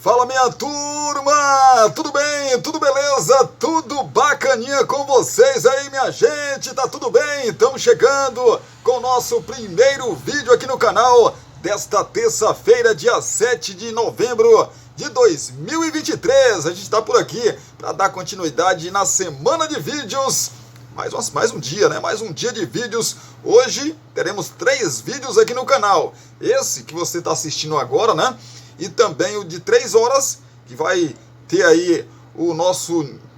Fala, minha turma! Tudo bem? Tudo beleza? Tudo bacaninha com vocês aí, minha gente? Tá tudo bem? Estamos chegando com o nosso primeiro vídeo aqui no canal desta terça-feira, dia 7 de novembro de 2023. A gente está por aqui para dar continuidade na semana de vídeos. Mais um dia, né? Mais um dia de vídeos. Hoje teremos 3 vídeos aqui no canal. Esse que você está assistindo agora, né? E também o de 3 horas, que vai ter aí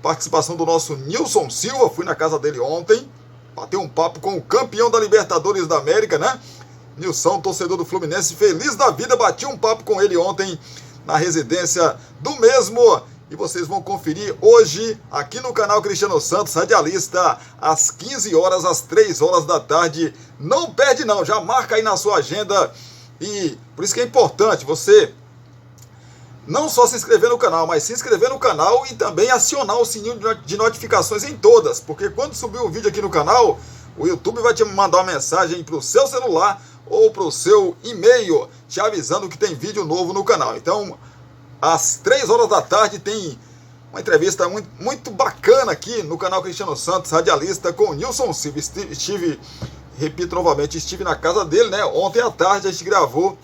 participação do nosso Nilson Silva. Fui na casa dele ontem, bateu um papo com o campeão da Libertadores da América, né? Nilson, torcedor do Fluminense, feliz da vida, bati um papo com ele ontem na residência do mesmo. E vocês vão conferir hoje aqui no canal Cristiano Santos, radialista, às 15 horas, às 3 horas da tarde. Não perde não, já marca aí na sua agenda. E por isso que é importante você não só se inscrever no canal, mas se inscrever no canal e também acionar o sininho de notificações em todas. Porque quando subir um vídeo aqui no canal, o YouTube vai te mandar uma mensagem para o seu celular ou para o seu e-mail, te avisando que tem vídeo novo no canal. Então, às 3 horas da tarde tem uma entrevista muito bacana aqui no canal Cristiano Santos, radialista, com o Nilson Silva. Repito novamente, estive na casa dele, né? Ontem à tarde a gente gravou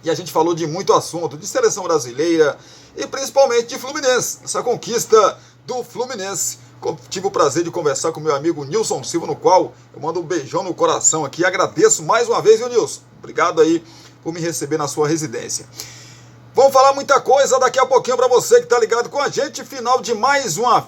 e a gente falou de muito assunto, de seleção brasileira e principalmente de Fluminense, essa conquista do Fluminense. Tive o prazer de conversar com meu amigo Nilson Silva, no qual eu mando um beijão no coração aqui. Agradeço mais uma vez, viu, Nilson? Obrigado aí por me receber na sua residência. Vamos falar muita coisa daqui a pouquinho para você que tá ligado com a gente. Final de mais uma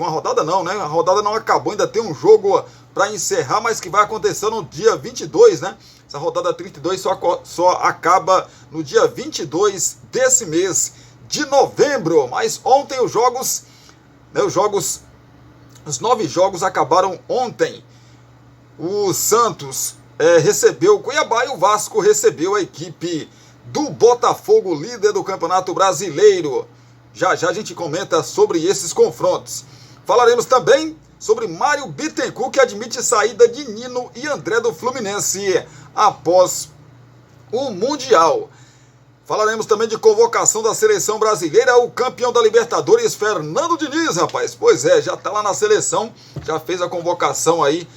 rodada não, né? A rodada não acabou, ainda tem um jogo para encerrar, mas que vai acontecer no dia 22, né? Essa rodada 32 só acaba no dia 22 desse mês de novembro. Mas ontem os 9 jogos acabaram ontem. O Santos recebeu o Cuiabá e o Vasco recebeu a equipe do Botafogo, líder do Campeonato Brasileiro. Já a gente comenta sobre esses confrontos. Falaremos também sobre Mário Bittencourt, que admite saída de Nino e André do Fluminense após o Mundial. Falaremos também de convocação da seleção brasileira, o campeão da Libertadores, Fernando Diniz, rapaz. Pois é, já está lá na seleção, já fez a convocação aí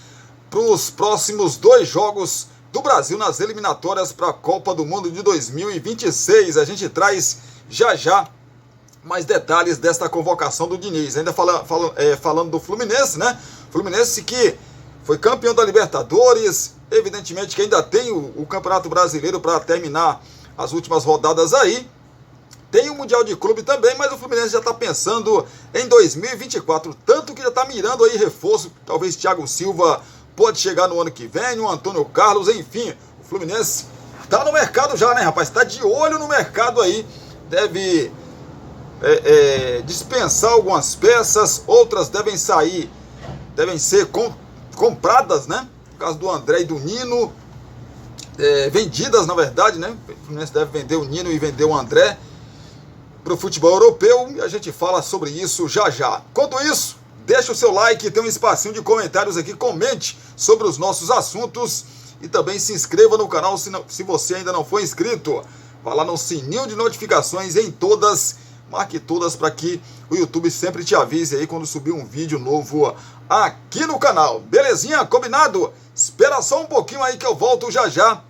para os próximos 2 jogos do Brasil nas eliminatórias para a Copa do Mundo de 2026. A gente traz já mais detalhes desta convocação do Diniz. Ainda falando do Fluminense, né? Fluminense que foi campeão da Libertadores, evidentemente que ainda tem o Campeonato Brasileiro para terminar as últimas rodadas aí. Tem o Mundial de Clube também, mas o Fluminense já está pensando em 2024, tanto que já está mirando aí reforço, talvez Thiago Silva pode chegar no ano que vem, o Antônio Carlos, enfim, o Fluminense está no mercado já, né, rapaz? Está de olho no mercado aí, deve dispensar algumas peças, outras devem ser compradas, né? No caso do André e do Nino, vendidas na verdade, né? O Fluminense deve vender o Nino e vender o André para o futebol europeu, e a gente fala sobre isso já. Enquanto isso, deixa o seu like, tem um espacinho de comentários aqui, comente sobre os nossos assuntos e também se inscreva no canal se você ainda não for inscrito. Vá lá no sininho de notificações em todas, marque todas para que o YouTube sempre te avise aí quando subir um vídeo novo aqui no canal. Belezinha? Combinado? Espera só um pouquinho aí que eu volto já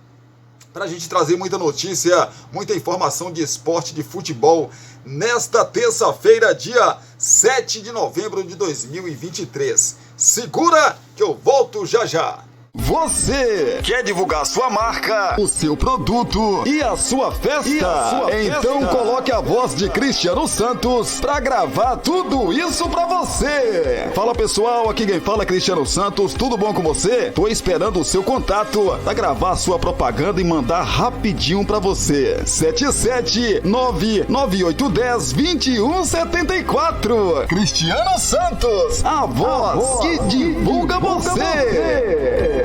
para a gente trazer muita notícia, muita informação de esporte, de futebol, nesta terça-feira, dia 7 de novembro de 2023. Segura que eu volto já. Você quer divulgar sua marca, o seu produto e a sua festa? Então coloque a voz de Cristiano Santos pra gravar tudo isso pra você. Fala pessoal, aqui quem fala é Cristiano Santos, tudo bom com você? Tô esperando o seu contato pra gravar sua propaganda e mandar rapidinho pra você. 77998102174. Cristiano Santos, a voz que divulga você.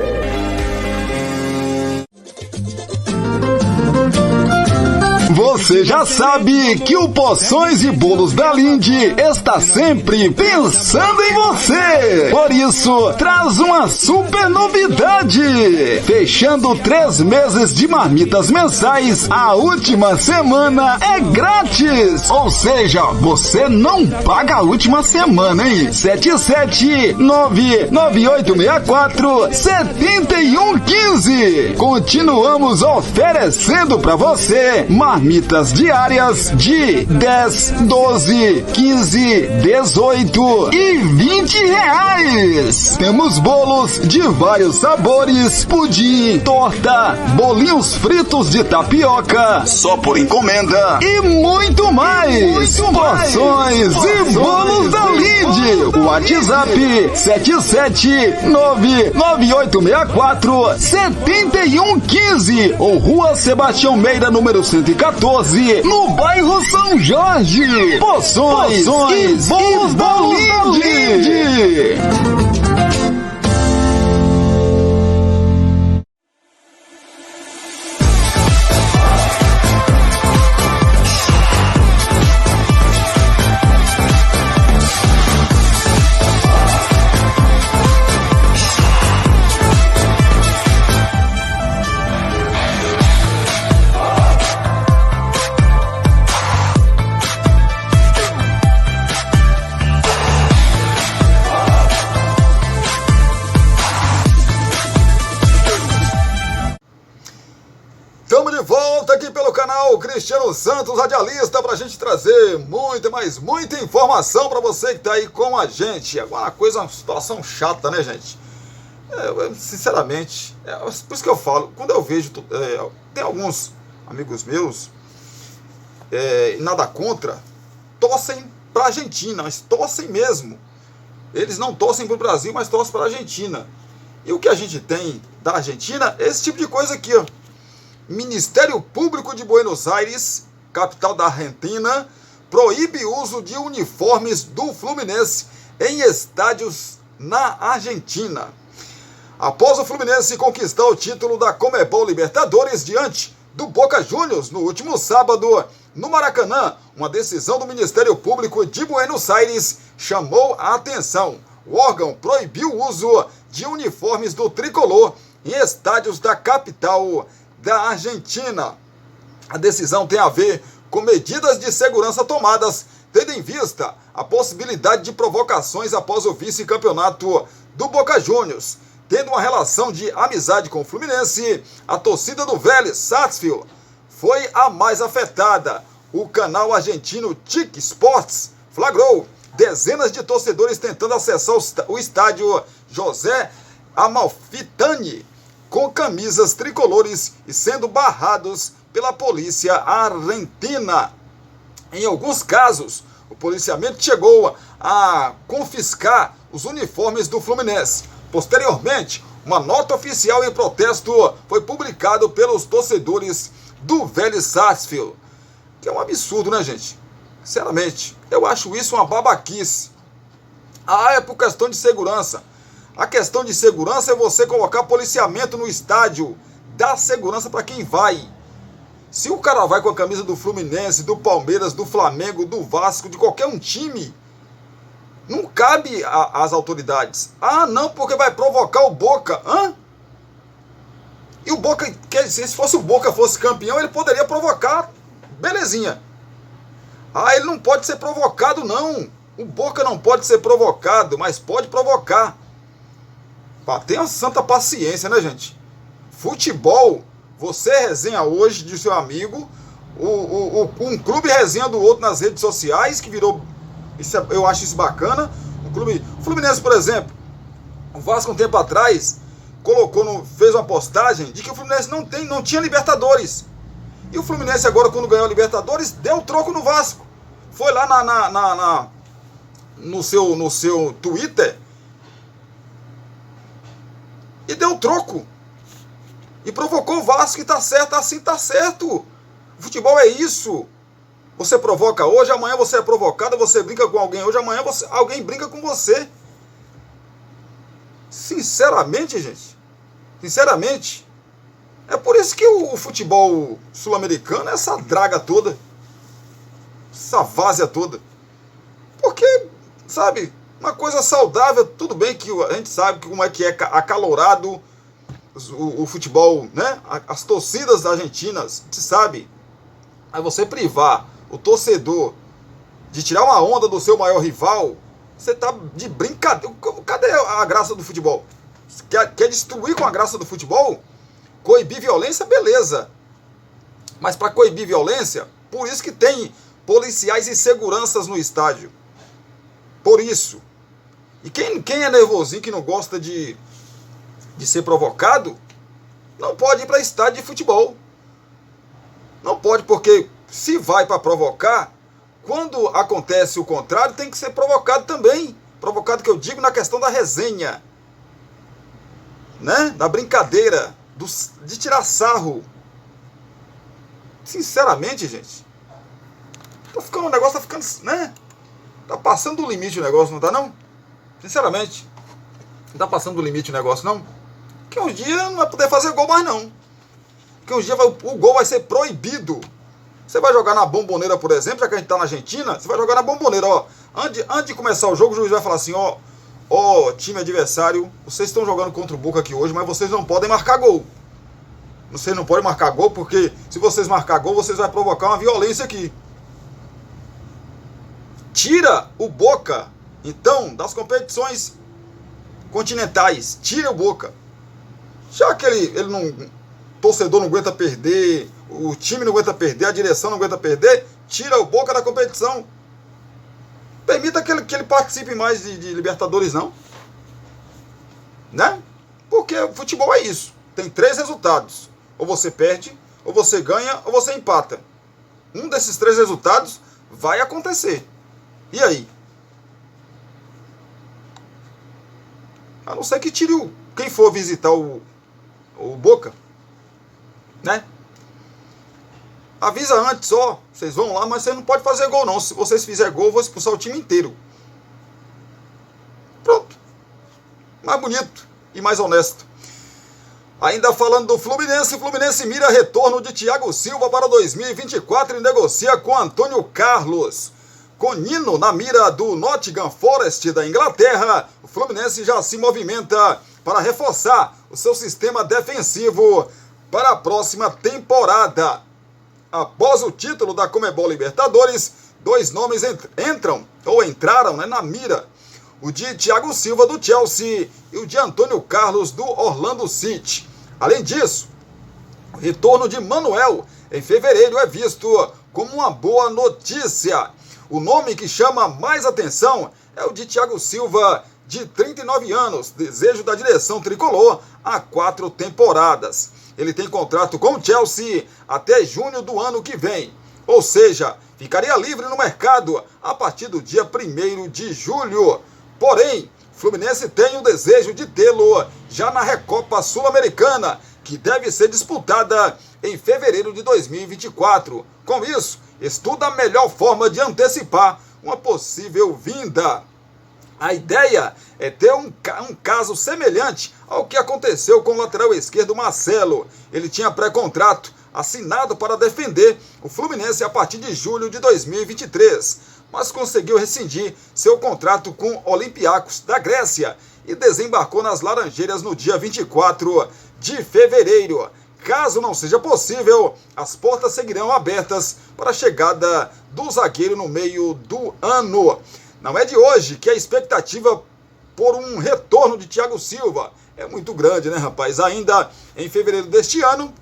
Você já sabe que o Poções e Bolos da Linde está sempre pensando em você. Por isso, traz uma super novidade. Fechando 3 meses de marmitas mensais, a última semana é grátis. Ou seja, você não paga a última semana, hein? 77998647115. Continuamos oferecendo para você marmitas diárias de 10, 12, 15, 18 e 20 reais. Temos bolos de vários sabores, pudim, torta, bolinhos fritos de tapioca, só por encomenda e muito mais. Porções e Bolos da Linde. WhatsApp 77998647115 ou Rua Sebastião Meira, número 114, no bairro São Jorge. Poções e Bolos da Linde. Estamos de volta aqui pelo canal Cristiano Santos, radialista, para a gente trazer muita, mas muita informação para você que está aí com a gente. Agora uma coisa, uma situação chata, né, gente? Sinceramente, por isso que eu falo, quando eu vejo, tem alguns amigos meus, nada contra, torcem para a Argentina, mas torcem mesmo. Eles não torcem para o Brasil, mas torcem para a Argentina. E o que a gente tem da Argentina é esse tipo de coisa aqui, ó. Ministério Público de Buenos Aires, capital da Argentina, proíbe o uso de uniformes do Fluminense em estádios na Argentina. Após o Fluminense conquistar o título da Conmebol Libertadores diante do Boca Juniors no último sábado, no Maracanã, uma decisão do Ministério Público de Buenos Aires chamou a atenção. O órgão proibiu o uso de uniformes do tricolor em estádios da capital da Argentina. A decisão tem a ver com medidas de segurança tomadas, tendo em vista a possibilidade de provocações após o vice-campeonato do Boca Juniors. Tendo uma relação de amizade com o Fluminense, a torcida do Vélez Sarsfield foi a mais afetada. O canal argentino TIC Sports flagrou dezenas de torcedores tentando acessar o estádio José Amalfitani com camisas tricolores e sendo barrados pela polícia argentina. Em alguns casos, o policiamento chegou a confiscar os uniformes do Fluminense. Posteriormente, uma nota oficial em protesto foi publicada pelos torcedores do Vélez Sarsfield. Que é um absurdo, né, gente? Sinceramente, eu acho isso uma babaquice. É por questão de segurança. A questão de segurança é você colocar policiamento no estádio, dar segurança para quem vai. Se o cara vai com a camisa do Fluminense, do Palmeiras, do Flamengo, do Vasco, de qualquer um time, não cabe às autoridades. Não, porque vai provocar o Boca. E o Boca, quer dizer, se fosse o Boca fosse campeão, ele poderia provocar. Belezinha. Ele não pode ser provocado, não. O Boca não pode ser provocado, mas pode provocar. Tenha santa paciência, né, gente? Futebol, você resenha hoje de seu amigo, um clube resenha do outro nas redes sociais, que virou, eu acho isso bacana. O Fluminense, por exemplo, o Vasco um tempo atrás fez uma postagem de que o Fluminense não tinha Libertadores. E o Fluminense agora, quando ganhou a Libertadores, deu troco no Vasco. Foi lá no seu Twitter e deu troco. E provocou o Vasco, e tá certo, assim tá certo. O futebol é isso. Você provoca hoje, amanhã você é provocado, você brinca com alguém hoje, amanhã alguém brinca com você. Sinceramente, gente. Sinceramente. É por isso que o futebol sul-americano é essa draga toda, essa várzea toda. Porque, sabe, uma coisa saudável, tudo bem que a gente sabe como é que é acalorado o futebol, né? As torcidas argentinas, se sabe. Aí você privar o torcedor de tirar uma onda do seu maior rival, você tá de brincadeira. Cadê a graça do futebol? Quer destruir com a graça do futebol? Coibir violência, beleza. Mas para coibir violência, por isso que tem policiais e seguranças no estádio. Por isso. E quem é nervosinho, que não gosta de ser provocado, não pode ir para estádio de futebol. Não pode, porque se vai para provocar, quando acontece o contrário, tem que ser provocado também. Provocado, que eu digo, na questão da resenha, né? Da brincadeira, de tirar sarro. Sinceramente, gente, o negócio tá ficando, né? Tá passando do limite o negócio, não tá não? Sinceramente, não tá passando do limite o negócio, não? Que um dia não vai poder fazer gol mais, não. Que um dia o gol vai ser proibido. Você vai jogar na Bombonera, por exemplo, já que a gente tá na Argentina, você vai jogar na Bombonera, ó. Antes de começar o jogo, o juiz vai falar assim, ó, time adversário, vocês estão jogando contra o Boca aqui hoje, mas vocês não podem marcar gol. Vocês não podem marcar gol, porque se vocês marcar gol, vocês vão provocar uma violência aqui. Tira o Boca, então, das competições continentais. Tira o Boca. Já que ele não... O torcedor não aguenta perder, o time não aguenta perder, a direção não aguenta perder, tira o Boca da competição. Permita que ele participe mais de Libertadores, não. Né? Porque o futebol é isso. Tem 3 resultados. Ou você perde, ou você ganha, ou você empata. Um desses 3 resultados vai acontecer. E aí? A não ser que tire quem for visitar o Boca, né? Avisa antes, ó, vocês vão lá, mas você não pode fazer gol não. Se vocês fizerem gol, eu vou expulsar o time inteiro. Pronto. Mais bonito e mais honesto. Ainda falando do Fluminense, o Fluminense mira retorno de Thiago Silva para 2024 e negocia com Antônio Carlos. Com Nino na mira do Nottingham Forest da Inglaterra, o Fluminense já se movimenta para reforçar o seu sistema defensivo para a próxima temporada. Após o título da Conmebol Libertadores, 2 nomes entraram, né, na mira. O de Thiago Silva do Chelsea e o de Antônio Carlos do Orlando City. Além disso, o retorno de Manuel em fevereiro é visto como uma boa notícia. O nome que chama mais atenção é o de Thiago Silva, de 39 anos, desejo da direção tricolor há 4 temporadas. Ele tem contrato com o Chelsea até junho do ano que vem. Ou seja, ficaria livre no mercado a partir do dia 1º de julho. Porém, o Fluminense tem o desejo de tê-lo já na Recopa Sul-Americana, que deve ser disputada em fevereiro de 2024. Com isso, estuda a melhor forma de antecipar uma possível vinda. A ideia é ter um caso semelhante ao que aconteceu com o lateral esquerdo Marcelo. Ele tinha pré-contrato assinado para defender o Fluminense a partir de julho de 2023, mas conseguiu rescindir seu contrato com o Olympiacos da Grécia e desembarcou nas Laranjeiras no dia 24 de fevereiro. Caso não seja possível, as portas seguirão abertas para a chegada do zagueiro no meio do ano. Não é de hoje que a expectativa por um retorno de Thiago Silva é muito grande, né, rapaz? Ainda em fevereiro deste ano,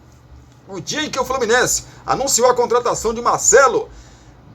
o dia em que o Fluminense anunciou a contratação de Marcelo,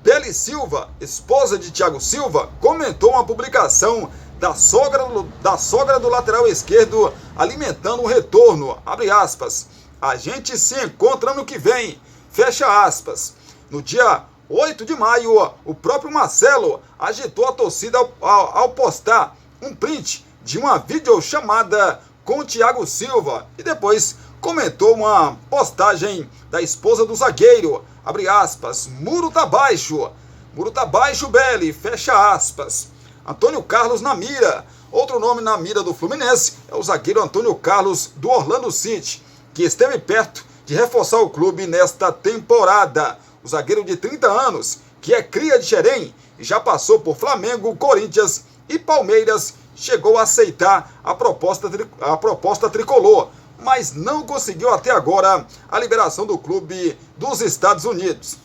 Beli Silva, esposa de Thiago Silva, comentou uma publicação da sogra do lateral esquerdo alimentando um retorno, abre aspas, a gente se encontra no que vem, fecha aspas. No dia 8 de maio, o próprio Marcelo agitou a torcida ao postar um print de uma videochamada com o Thiago Silva e depois comentou uma postagem da esposa do zagueiro, abre aspas, muro tá baixo, Beli, fecha aspas. Antônio Carlos na mira. Outro nome na mira do Fluminense é o zagueiro Antônio Carlos do Orlando City, que esteve perto de reforçar o clube nesta temporada. O zagueiro de 30 anos, que é cria de Xerém e já passou por Flamengo, Corinthians e Palmeiras, chegou a aceitar a proposta tricolor, mas não conseguiu até agora a liberação do clube dos Estados Unidos.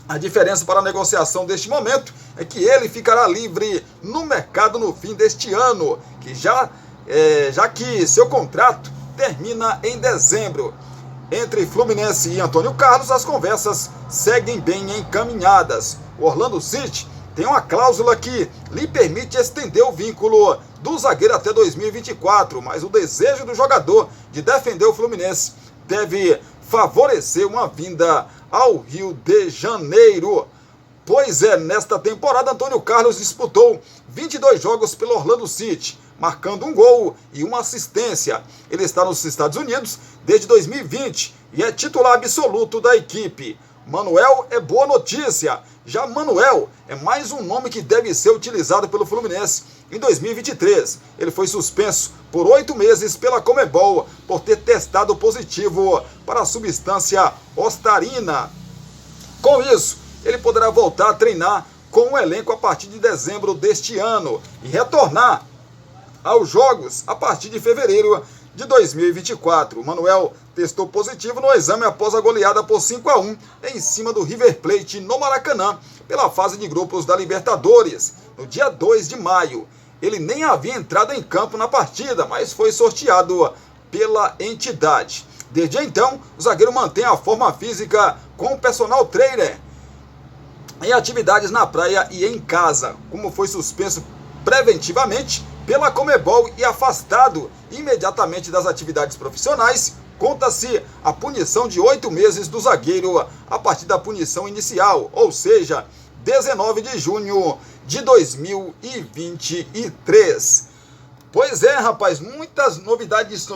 A diferença para a negociação deste momento é que ele ficará livre no mercado no fim deste ano, já que seu contrato termina em dezembro. Entre Fluminense e Antônio Carlos, as conversas seguem bem encaminhadas. O Orlando City tem uma cláusula que lhe permite estender o vínculo do zagueiro até 2024, mas o desejo do jogador de defender o Fluminense deve favorecer uma vinda ao Rio de Janeiro. Pois é, nesta temporada, Antônio Carlos disputou 22 jogos pelo Orlando City, marcando um gol e uma assistência. Ele está nos Estados Unidos desde 2020 e é titular absoluto da equipe. Manuel é boa notícia. Já Manuel é mais um nome que deve ser utilizado pelo Fluminense em 2023. Ele foi suspenso por 8 meses pela Conmebol por ter testado positivo para a substância ostarina. Com isso, ele poderá voltar a treinar com o elenco a partir de dezembro deste ano e retornar aos jogos a partir de fevereiro de 2024. O Manuel testou positivo no exame após a goleada por 5-1 em cima do River Plate no Maracanã pela fase de grupos da Libertadores, no dia 2 de maio. Ele nem havia entrado em campo na partida, mas foi sorteado pela entidade. Desde então, o zagueiro mantém a forma física com o personal trainer em atividades na praia e em casa. Como foi suspenso preventivamente pela Conmebol e afastado imediatamente das atividades profissionais, conta-se a punição de 8 meses do zagueiro a partir da punição inicial, ou seja, 19 de junho de 2023. Pois é, rapaz, muitas novidades e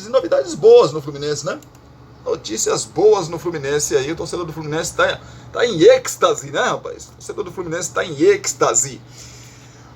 novidades boas no Fluminense, né? Notícias boas no Fluminense aí, o torcedor do Fluminense tá em êxtase, né, rapaz? O torcedor do Fluminense está em êxtase.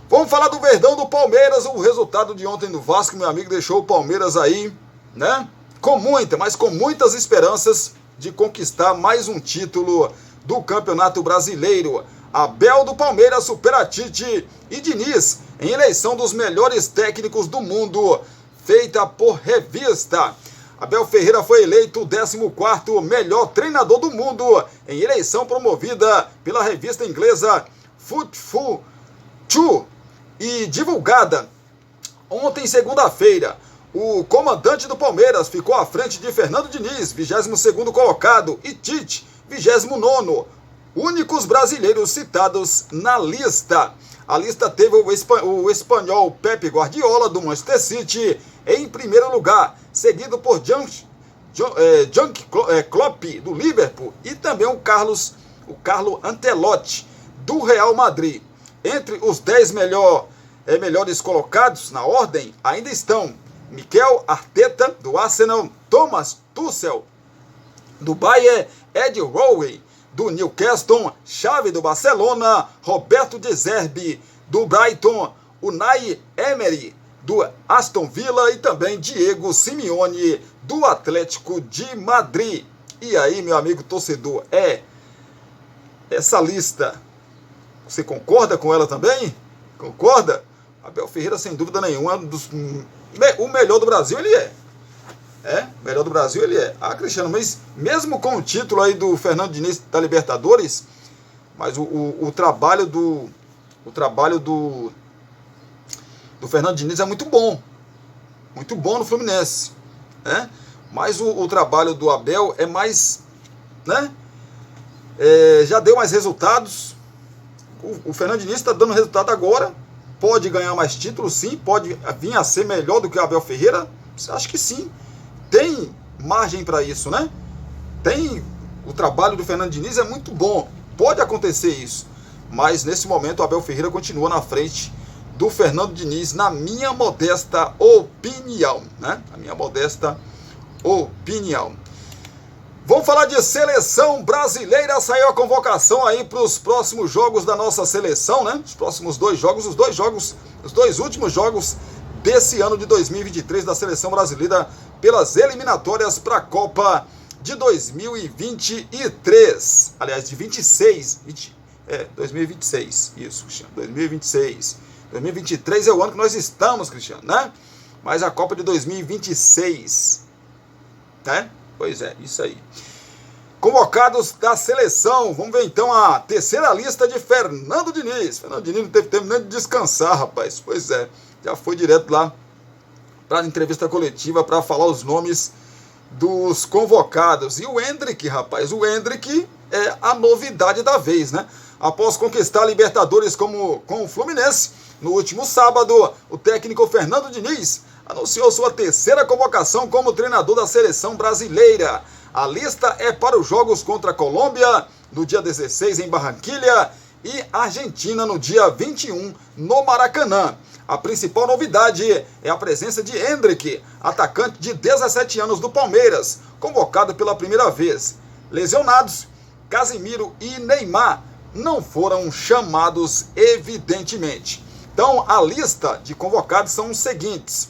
Vamos falar do Verdão do Palmeiras. O resultado de ontem no Vasco, meu amigo, deixou o Palmeiras aí, né? Com muitas esperanças de conquistar mais um título do Campeonato Brasileiro. Abel do Palmeiras supera Tite e Diniz em eleição dos melhores técnicos do mundo, feita por revista. Abel Ferreira foi eleito o 14º melhor treinador do mundo em eleição promovida pela revista inglesa Football 2 e divulgada ontem, segunda-feira. O comandante do Palmeiras ficou à frente de Fernando Diniz, 22º colocado, e Tite, 29º, únicos brasileiros citados na lista. A lista teve o espanhol Pep Guardiola, do Manchester City, em primeiro lugar, seguido por Jürgen Klopp, do Liverpool, e também o Carlo Ancelotti, do Real Madrid. Entre os 10 melhores colocados na ordem ainda estão Mikel Arteta, do Arsenal, Thomas Tuchel, do Bayern, Ed Rowe, do Newcastle, Xavi, do Barcelona, Roberto De Zerbi, do Brighton, Unai Emery, do Aston Villa e também Diego Simeone, do Atlético de Madrid. E aí, meu amigo torcedor, essa lista, você concorda com ela também? Concorda? Abel Ferreira, sem dúvida nenhuma, o melhor do Brasil ele é. O melhor do Brasil ele é. Ah, Cristiano, mas mesmo com o título aí do Fernando Diniz da Libertadores, mas o trabalho do Fernando Diniz é muito bom no Fluminense, né? Mas o trabalho do Abel é mais, né? Já deu mais resultados. O Fernando Diniz está dando resultado agora. Pode ganhar mais títulos, sim. Pode vir a ser melhor do que o Abel Ferreira. Acho que sim. Tem margem para isso, né? O trabalho do Fernando Diniz é muito bom. Pode acontecer isso. Mas nesse momento o Abel Ferreira continua na frente do Fernando Diniz, na minha modesta opinião, né? A minha modesta opinião. Vamos falar de seleção brasileira. Saiu a convocação aí para os próximos jogos da nossa seleção, né? Os próximos dois jogos, os dois últimos jogos desse ano de 2023 da seleção brasileira pelas eliminatórias para a Copa de 2023. Aliás, de 2026. Isso, Cristiano, 2026. 2023 é o ano que nós estamos, Cristiano, né? Mas a Copa de 2026, né? Pois é, isso aí. Convocados da seleção, vamos ver então a terceira lista de Fernando Diniz. Fernando Diniz não teve tempo nem de descansar, rapaz. Pois é, já foi direto lá para a entrevista coletiva para falar os nomes dos convocados. E o Endrick, rapaz, o Endrick é a novidade da vez, né? Após conquistar a Libertadores com o Fluminense, no último sábado, o técnico Fernando Diniz anunciou sua terceira convocação como treinador da seleção brasileira. A lista é para os jogos contra a Colômbia, no dia 16 em Barranquilha, e Argentina no dia 21 no Maracanã. A principal novidade é a presença de Endrick, atacante de 17 anos do Palmeiras, convocado pela primeira vez. Lesionados, Casemiro e Neymar não foram chamados, evidentemente. Então, a lista de convocados são os seguintes: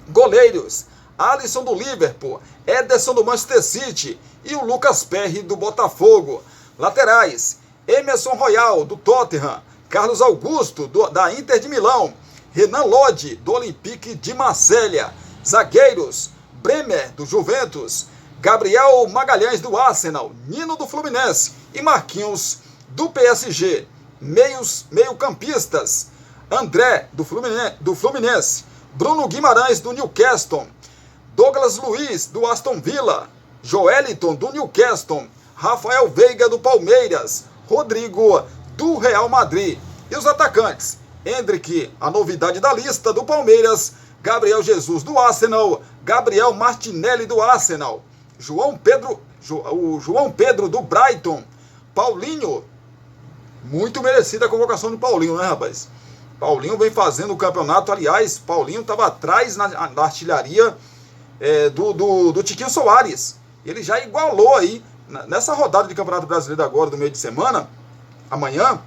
goleiros, Alisson do Liverpool, Ederson do Manchester City e o Lucas Perry do Botafogo. Laterais, Emerson Royal do Tottenham, Carlos Augusto da Inter de Milão, Renan Lodi do Olympique de Marselha. Zagueiros, Bremer do Juventus, Gabriel Magalhães do Arsenal, Nino do Fluminense e Marquinhos do PSG. Meio-campistas, André do Fluminense, Bruno Guimarães do Newcastle, Douglas Luiz do Aston Villa, Joeliton do Newcastle, Rafael Veiga do Palmeiras, Rodrigo do Real Madrid. E os atacantes, Endrick, a novidade da lista do Palmeiras, Gabriel Jesus do Arsenal, Gabriel Martinelli do Arsenal, João Pedro do Brighton, Paulinho, muito merecida a convocação do Paulinho, né, rapaz? Paulinho vem fazendo o campeonato. Aliás, Paulinho estava atrás na artilharia do Tiquinho Soares. Ele já igualou aí, nessa rodada de Campeonato Brasileiro agora, do meio de semana, amanhã,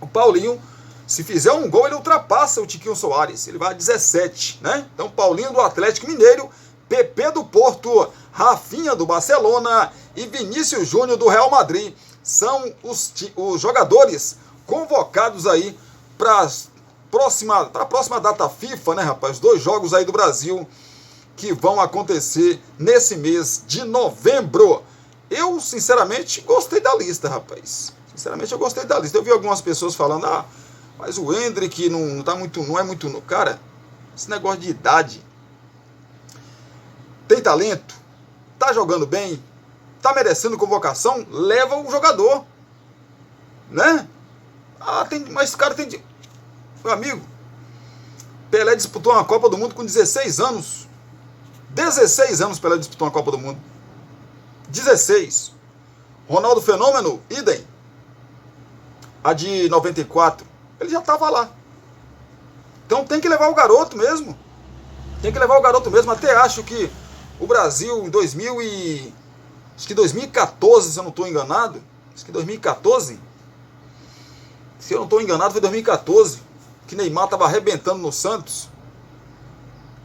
o Paulinho, se fizer um gol, ele ultrapassa o Tiquinho Soares. Ele vai a 17, né? Então, Paulinho do Atlético Mineiro, PP do Porto, Rafinha do Barcelona e Vinícius Júnior do Real Madrid são os jogadores convocados aí para a próxima data FIFA, né, rapaz? 2 jogos aí do Brasil que vão acontecer nesse mês de novembro. Eu, sinceramente, gostei da lista, rapaz. Sinceramente, eu gostei da lista. Eu vi algumas pessoas falando, mas o Endrick não é muito... Cara, esse negócio de idade, tem talento, tá jogando bem, tá merecendo convocação, leva o jogador, né? Mas esse cara tem... Meu amigo, Pelé disputou uma Copa do Mundo com 16 anos. 16 anos Pelé disputou uma Copa do Mundo. 16. Ronaldo Fenômeno, idem. A de 94. Ele já estava lá. Então tem que levar o garoto mesmo. Até acho que o Brasil em 2014, se eu não estou enganado. Acho que 2014. Se eu não estou enganado, foi 2014. Que Neymar estava arrebentando no Santos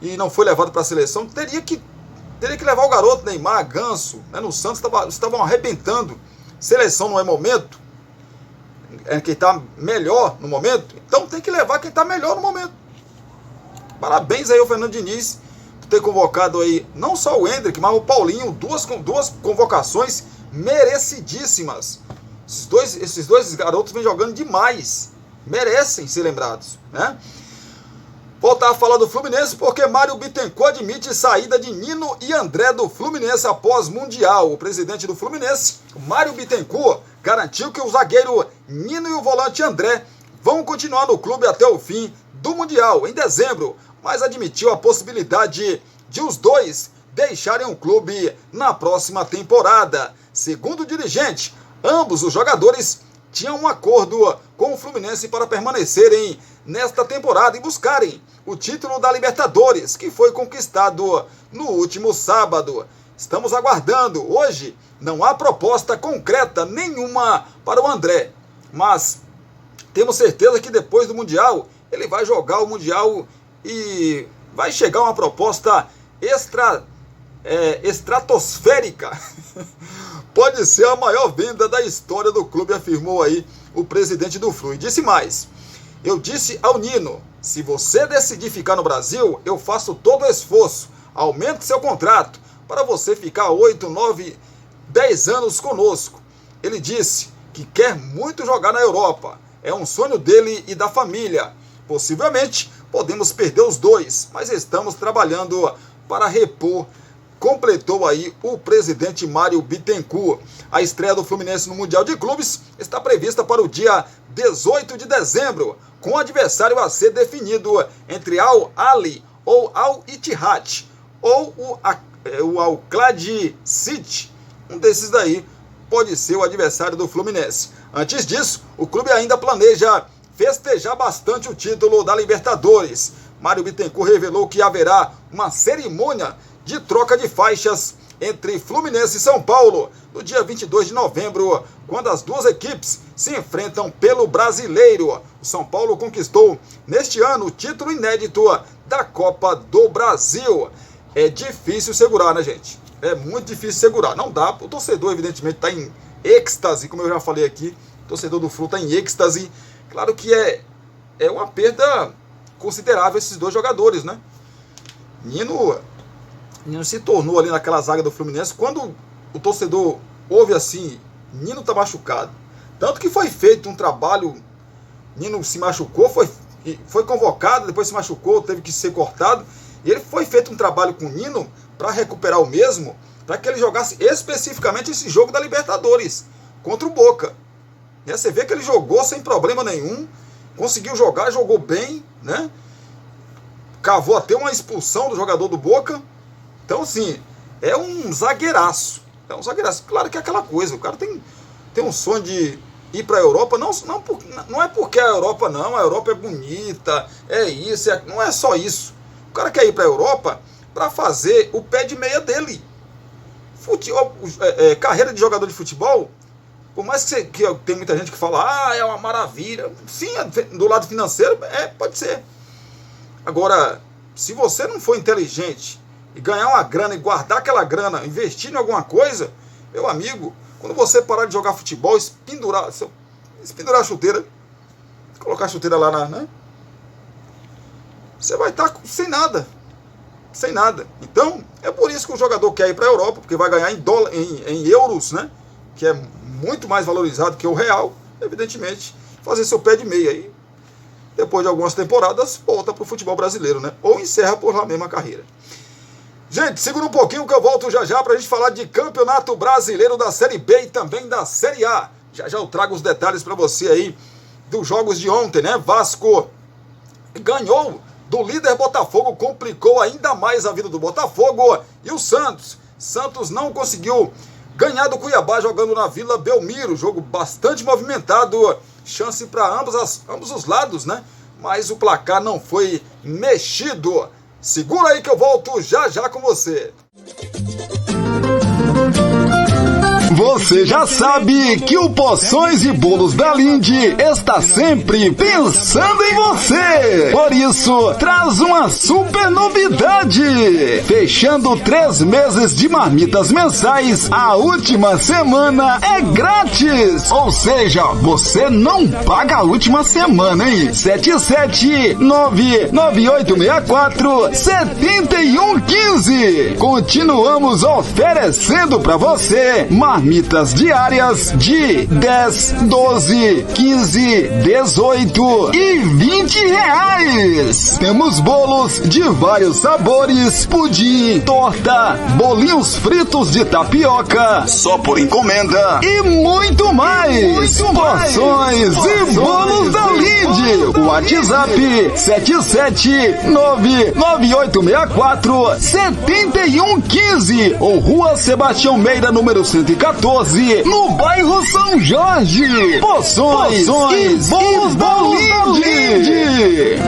e não foi levado para a seleção. Teria que levar o garoto Neymar, Ganso, né? No Santos estavam arrebentando. Seleção não é momento, é quem está melhor no momento, então tem que levar quem está melhor no momento. Parabéns aí ao Fernando Diniz por ter convocado aí não só o Endrick, mas o Paulinho, duas convocações merecidíssimas. Esses dois garotos vêm jogando demais, merecem ser lembrados, né? Voltar a falar do Fluminense, porque Mário Bittencourt admite saída de Nino e André do Fluminense após Mundial. O presidente do Fluminense, Mário Bittencourt, garantiu que o zagueiro Nino e o volante André vão continuar no clube até o fim do Mundial, em dezembro, mas admitiu a possibilidade de os dois deixarem o clube na próxima temporada. Segundo o dirigente, ambos os jogadores tinham um acordo com o Fluminense para permanecerem nesta temporada e buscarem o título da Libertadores, que foi conquistado no último sábado. Estamos aguardando. Hoje não há proposta concreta nenhuma para o André, mas temos certeza que depois do Mundial ele vai jogar o Mundial e vai chegar uma proposta estratosférica. Pode ser a maior venda da história do clube, afirmou aí o presidente do Flu. E disse mais: eu disse ao Nino, se você decidir ficar no Brasil, eu faço todo o esforço, aumente seu contrato, para você ficar 8, 9, 10 anos conosco. Ele disse que quer muito jogar na Europa, é um sonho dele e da família. Possivelmente podemos perder os dois, mas estamos trabalhando para repor, completou aí o presidente Mário Bittencourt. A estreia do Fluminense no Mundial de Clubes está prevista para o dia 18 de dezembro, com o adversário a ser definido entre Al-Ahly ou Al-Ittihad ou o Al-Qad City. Um desses daí pode ser o adversário do Fluminense. Antes disso, o clube ainda planeja festejar bastante o título da Libertadores. Mário Bittencourt revelou que haverá uma cerimônia de troca de faixas entre Fluminense e São Paulo no dia 22 de novembro, quando as duas equipes se enfrentam pelo Brasileiro. O São Paulo conquistou neste ano o título inédito da Copa do Brasil. É difícil segurar, né, gente? É muito difícil segurar. Não dá. O torcedor, evidentemente, está em êxtase, como eu já falei aqui. O torcedor do Flu está em êxtase. Claro que é uma perda considerável esses dois jogadores, né? Nino se tornou ali naquela zaga do Fluminense. Quando o torcedor ouve assim, Nino tá machucado. Tanto que foi feito um trabalho, Nino se machucou, foi convocado, depois se machucou, teve que ser cortado. E ele foi feito um trabalho com o Nino para recuperar o mesmo, para que ele jogasse especificamente esse jogo da Libertadores contra o Boca. E aí você vê que ele jogou sem problema nenhum, conseguiu jogar, jogou bem, né? Cavou até uma expulsão do jogador do Boca. Então, assim, é um zagueiraço. É um zagueiraço. Claro que é aquela coisa, o cara tem um sonho de ir para a Europa. Não é porque a Europa não, a Europa é bonita, é isso, não é só isso. O cara quer ir para a Europa para fazer o pé de meia dele. Carreira de jogador de futebol, por mais que tem muita gente que fala, é uma maravilha. Sim, do lado financeiro, pode ser. Agora, se você não for inteligente e ganhar uma grana e guardar aquela grana, investir em alguma coisa, meu amigo, quando você parar de jogar futebol, pendurar a chuteira, colocar a chuteira lá né? Você vai estar sem nada. Sem nada. Então, é por isso que o jogador quer ir para a Europa, porque vai ganhar em euros, né? Que é muito mais valorizado que o real, evidentemente, fazer seu pé de meia aí. Depois de algumas temporadas, volta para o futebol brasileiro, né? Ou encerra por lá mesmo a carreira. Gente, segura um pouquinho que eu volto já para a gente falar de Campeonato Brasileiro da Série B e também da Série A. Já eu trago os detalhes para você aí dos jogos de ontem, né? Vasco ganhou do líder Botafogo, complicou ainda mais a vida do Botafogo. E o Santos não conseguiu ganhar do Cuiabá jogando na Vila Belmiro. Jogo bastante movimentado, chance para ambos os lados, né? Mas o placar não foi mexido. Segura aí que eu volto já com você. Você já sabe que o Poções e Bolos da Linde está sempre pensando em você. Por isso, traz uma super novidade. Fechando 3 meses de marmitas mensais, a última semana é grátis. Ou seja, você não paga a última semana, hein? 77998647115. Continuamos oferecendo para você marmitas diárias de 10, 12, 15, 18 e 20 reais. Temos bolos de vários sabores, pudim, torta, bolinhos fritos de tapioca, só por encomenda e muito mais. Porções e Bolos da Linde. WhatsApp 77998647115 ou Rua Sebastião Meira, número 114, no bairro São Jorge. Poções e Bolos da Linde.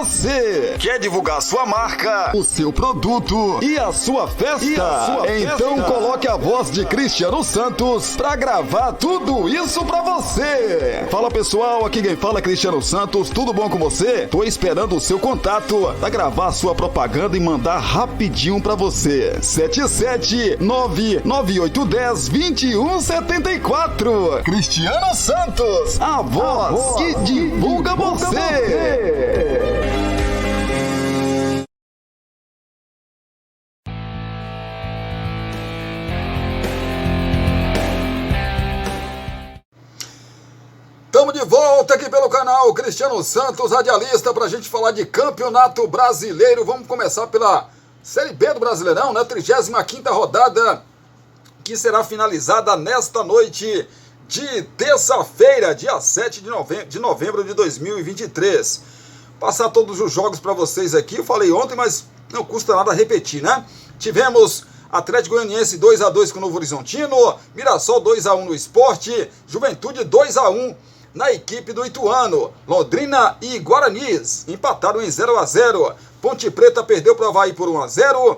você. Quer divulgar sua marca, o seu produto e a sua festa? Então coloque a voz de Cristiano Santos pra gravar tudo isso pra você. Fala pessoal, aqui quem fala é Cristiano Santos, tudo bom com você? Tô esperando o seu contato pra gravar sua propaganda e mandar rapidinho pra você. 77998102174. Cristiano Santos, a voz que divulga você. Estamos de volta aqui pelo canal Cristiano Santos, radialista, para a gente falar de Campeonato Brasileiro. Vamos começar pela Série B do Brasileirão, né? 35ª rodada, que será finalizada nesta noite de terça-feira, dia 7 de novembro de 2023. Passar todos os jogos para vocês aqui, eu falei ontem, mas não custa nada repetir, né? Tivemos Atlético Goianiense 2-2 com o Novo Horizontino, Mirassol 2-1 no Sport, Juventude 2-1 na equipe do Ituano, Londrina e Guaranis empataram em 0-0, Ponte Preta perdeu para o Avaí por 1-0,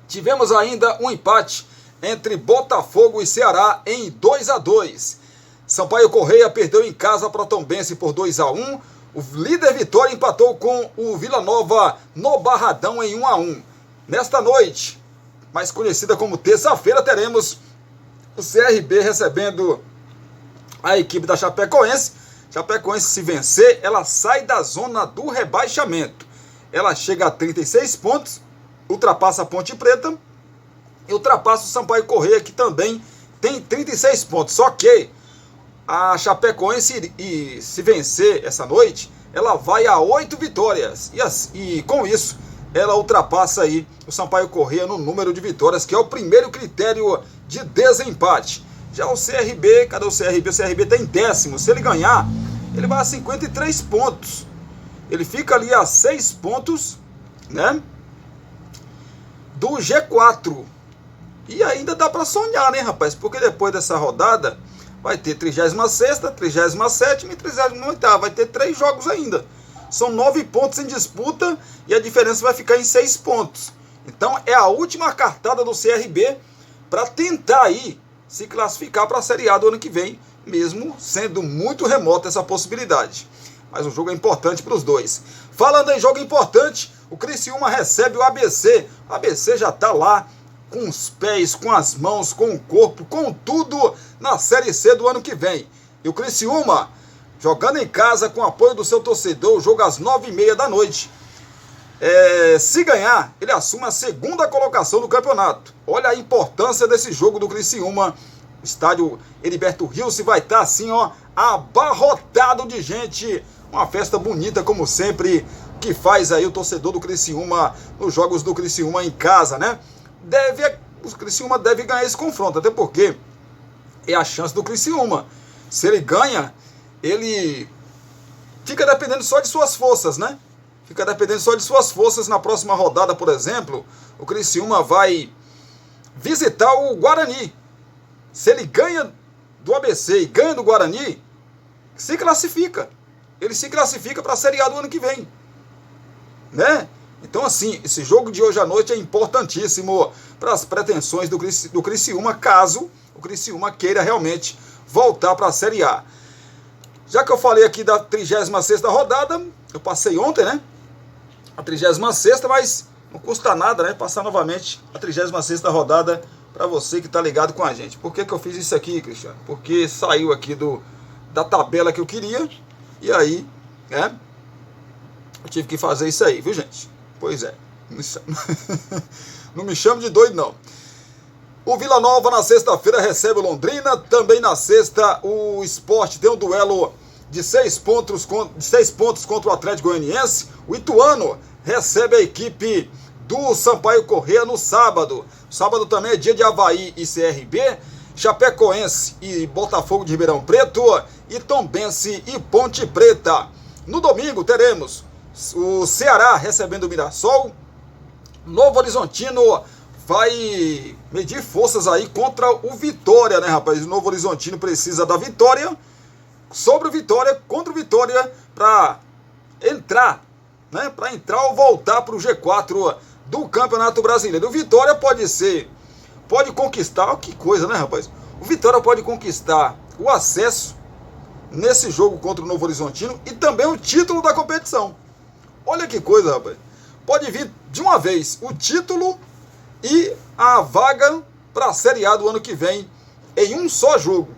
tivemos ainda um empate entre Botafogo e Ceará em 2-2, Sampaio Correia perdeu em casa para Tombense por 2-1, o líder Vitória empatou com o Vila Nova no Barradão em 1-1. Nesta noite, mais conhecida como terça-feira, teremos o CRB recebendo a equipe da Chapecoense. Chapecoense, se vencer, ela sai da zona do rebaixamento. Ela chega a 36 pontos, ultrapassa a Ponte Preta e ultrapassa o Sampaio Corrêa, que também tem 36 pontos. Só que a Chapecoense, se vencer essa noite, ela vai a 8 vitórias. E com isso, ela ultrapassa aí o Sampaio Corrêa no número de vitórias, que é o primeiro critério de desempate. Já o CRB, cadê o CRB? O CRB está em 10º. Se ele ganhar, ele vai a 53 pontos. Ele fica ali a 6 pontos, né, do G4. E ainda dá para sonhar, né, rapaz? Porque depois dessa rodada vai ter 36ª, 37ª e 38ª. Vai ter 3 jogos ainda. São 9 pontos em disputa e a diferença vai ficar em 6 pontos. Então é a última cartada do CRB para tentar aí se classificar para a Série A do ano que vem, mesmo sendo muito remota essa possibilidade. Mas o jogo é importante para os dois. Falando em jogo importante, o Criciúma recebe o ABC. O ABC já está lá com os pés, com as mãos, com o corpo, com tudo na Série C do ano que vem. E o Criciúma jogando em casa com o apoio do seu torcedor, o jogo às 9h30 da noite. Se ganhar, ele assume a 2ª colocação do campeonato. Olha a importância desse jogo do Criciúma. O estádio Heriberto Rilse vai estar assim, ó, abarrotado de gente. Uma festa bonita, como sempre, que faz aí o torcedor do Criciúma nos jogos do Criciúma em casa, né? O Criciúma deve ganhar esse confronto, até porque é a chance do Criciúma. Se ele ganha, ele fica dependendo só de suas forças, né? Fica dependendo só de suas forças. Na próxima rodada, por exemplo, o Criciúma vai visitar o Guarani. Se ele ganha do ABC e ganha do Guarani, se classifica. Ele se classifica para a Série A do ano que vem, né? Então, assim, esse jogo de hoje à noite é importantíssimo para as pretensões do Criciúma, caso o Criciúma queira realmente voltar para a Série A. Já que eu falei aqui da 36ª rodada, eu passei ontem, né? A 36ª, mas não custa nada, né? Passar novamente a 36ª rodada para você que está ligado com a gente. Por que eu fiz isso aqui, Cristiano? Porque saiu aqui da tabela que eu queria, e aí, né? Eu tive que fazer isso aí, viu, gente? Pois é. Não me chame de doido, não. O Vila Nova na sexta-feira recebe o Londrina. Também na sexta o Sport tem um duelo de 6 pontos contra o Atlético Goianiense. O Ituano recebe a equipe do Sampaio Corrêa no sábado. Sábado também é dia de Avaí e CRB, Chapecoense e Botafogo de Ribeirão Preto, e Tombense e Ponte Preta. No domingo teremos o Ceará recebendo o Mirassol. Novo Horizontino vai medir forças aí contra o Vitória, né, rapaz? O Novo Horizontino precisa da vitória sobre o Vitória, contra o Vitória, para entrar né, para entrar ou voltar para o G4 do Campeonato Brasileiro. O Vitória pode conquistar, que coisa, né, rapaz? O Vitória pode conquistar o acesso nesse jogo contra o Novo Horizontino e também o título da competição. Olha que coisa, rapaz. Pode vir de uma vez o título e a vaga para a Série A do ano que vem em um só jogo.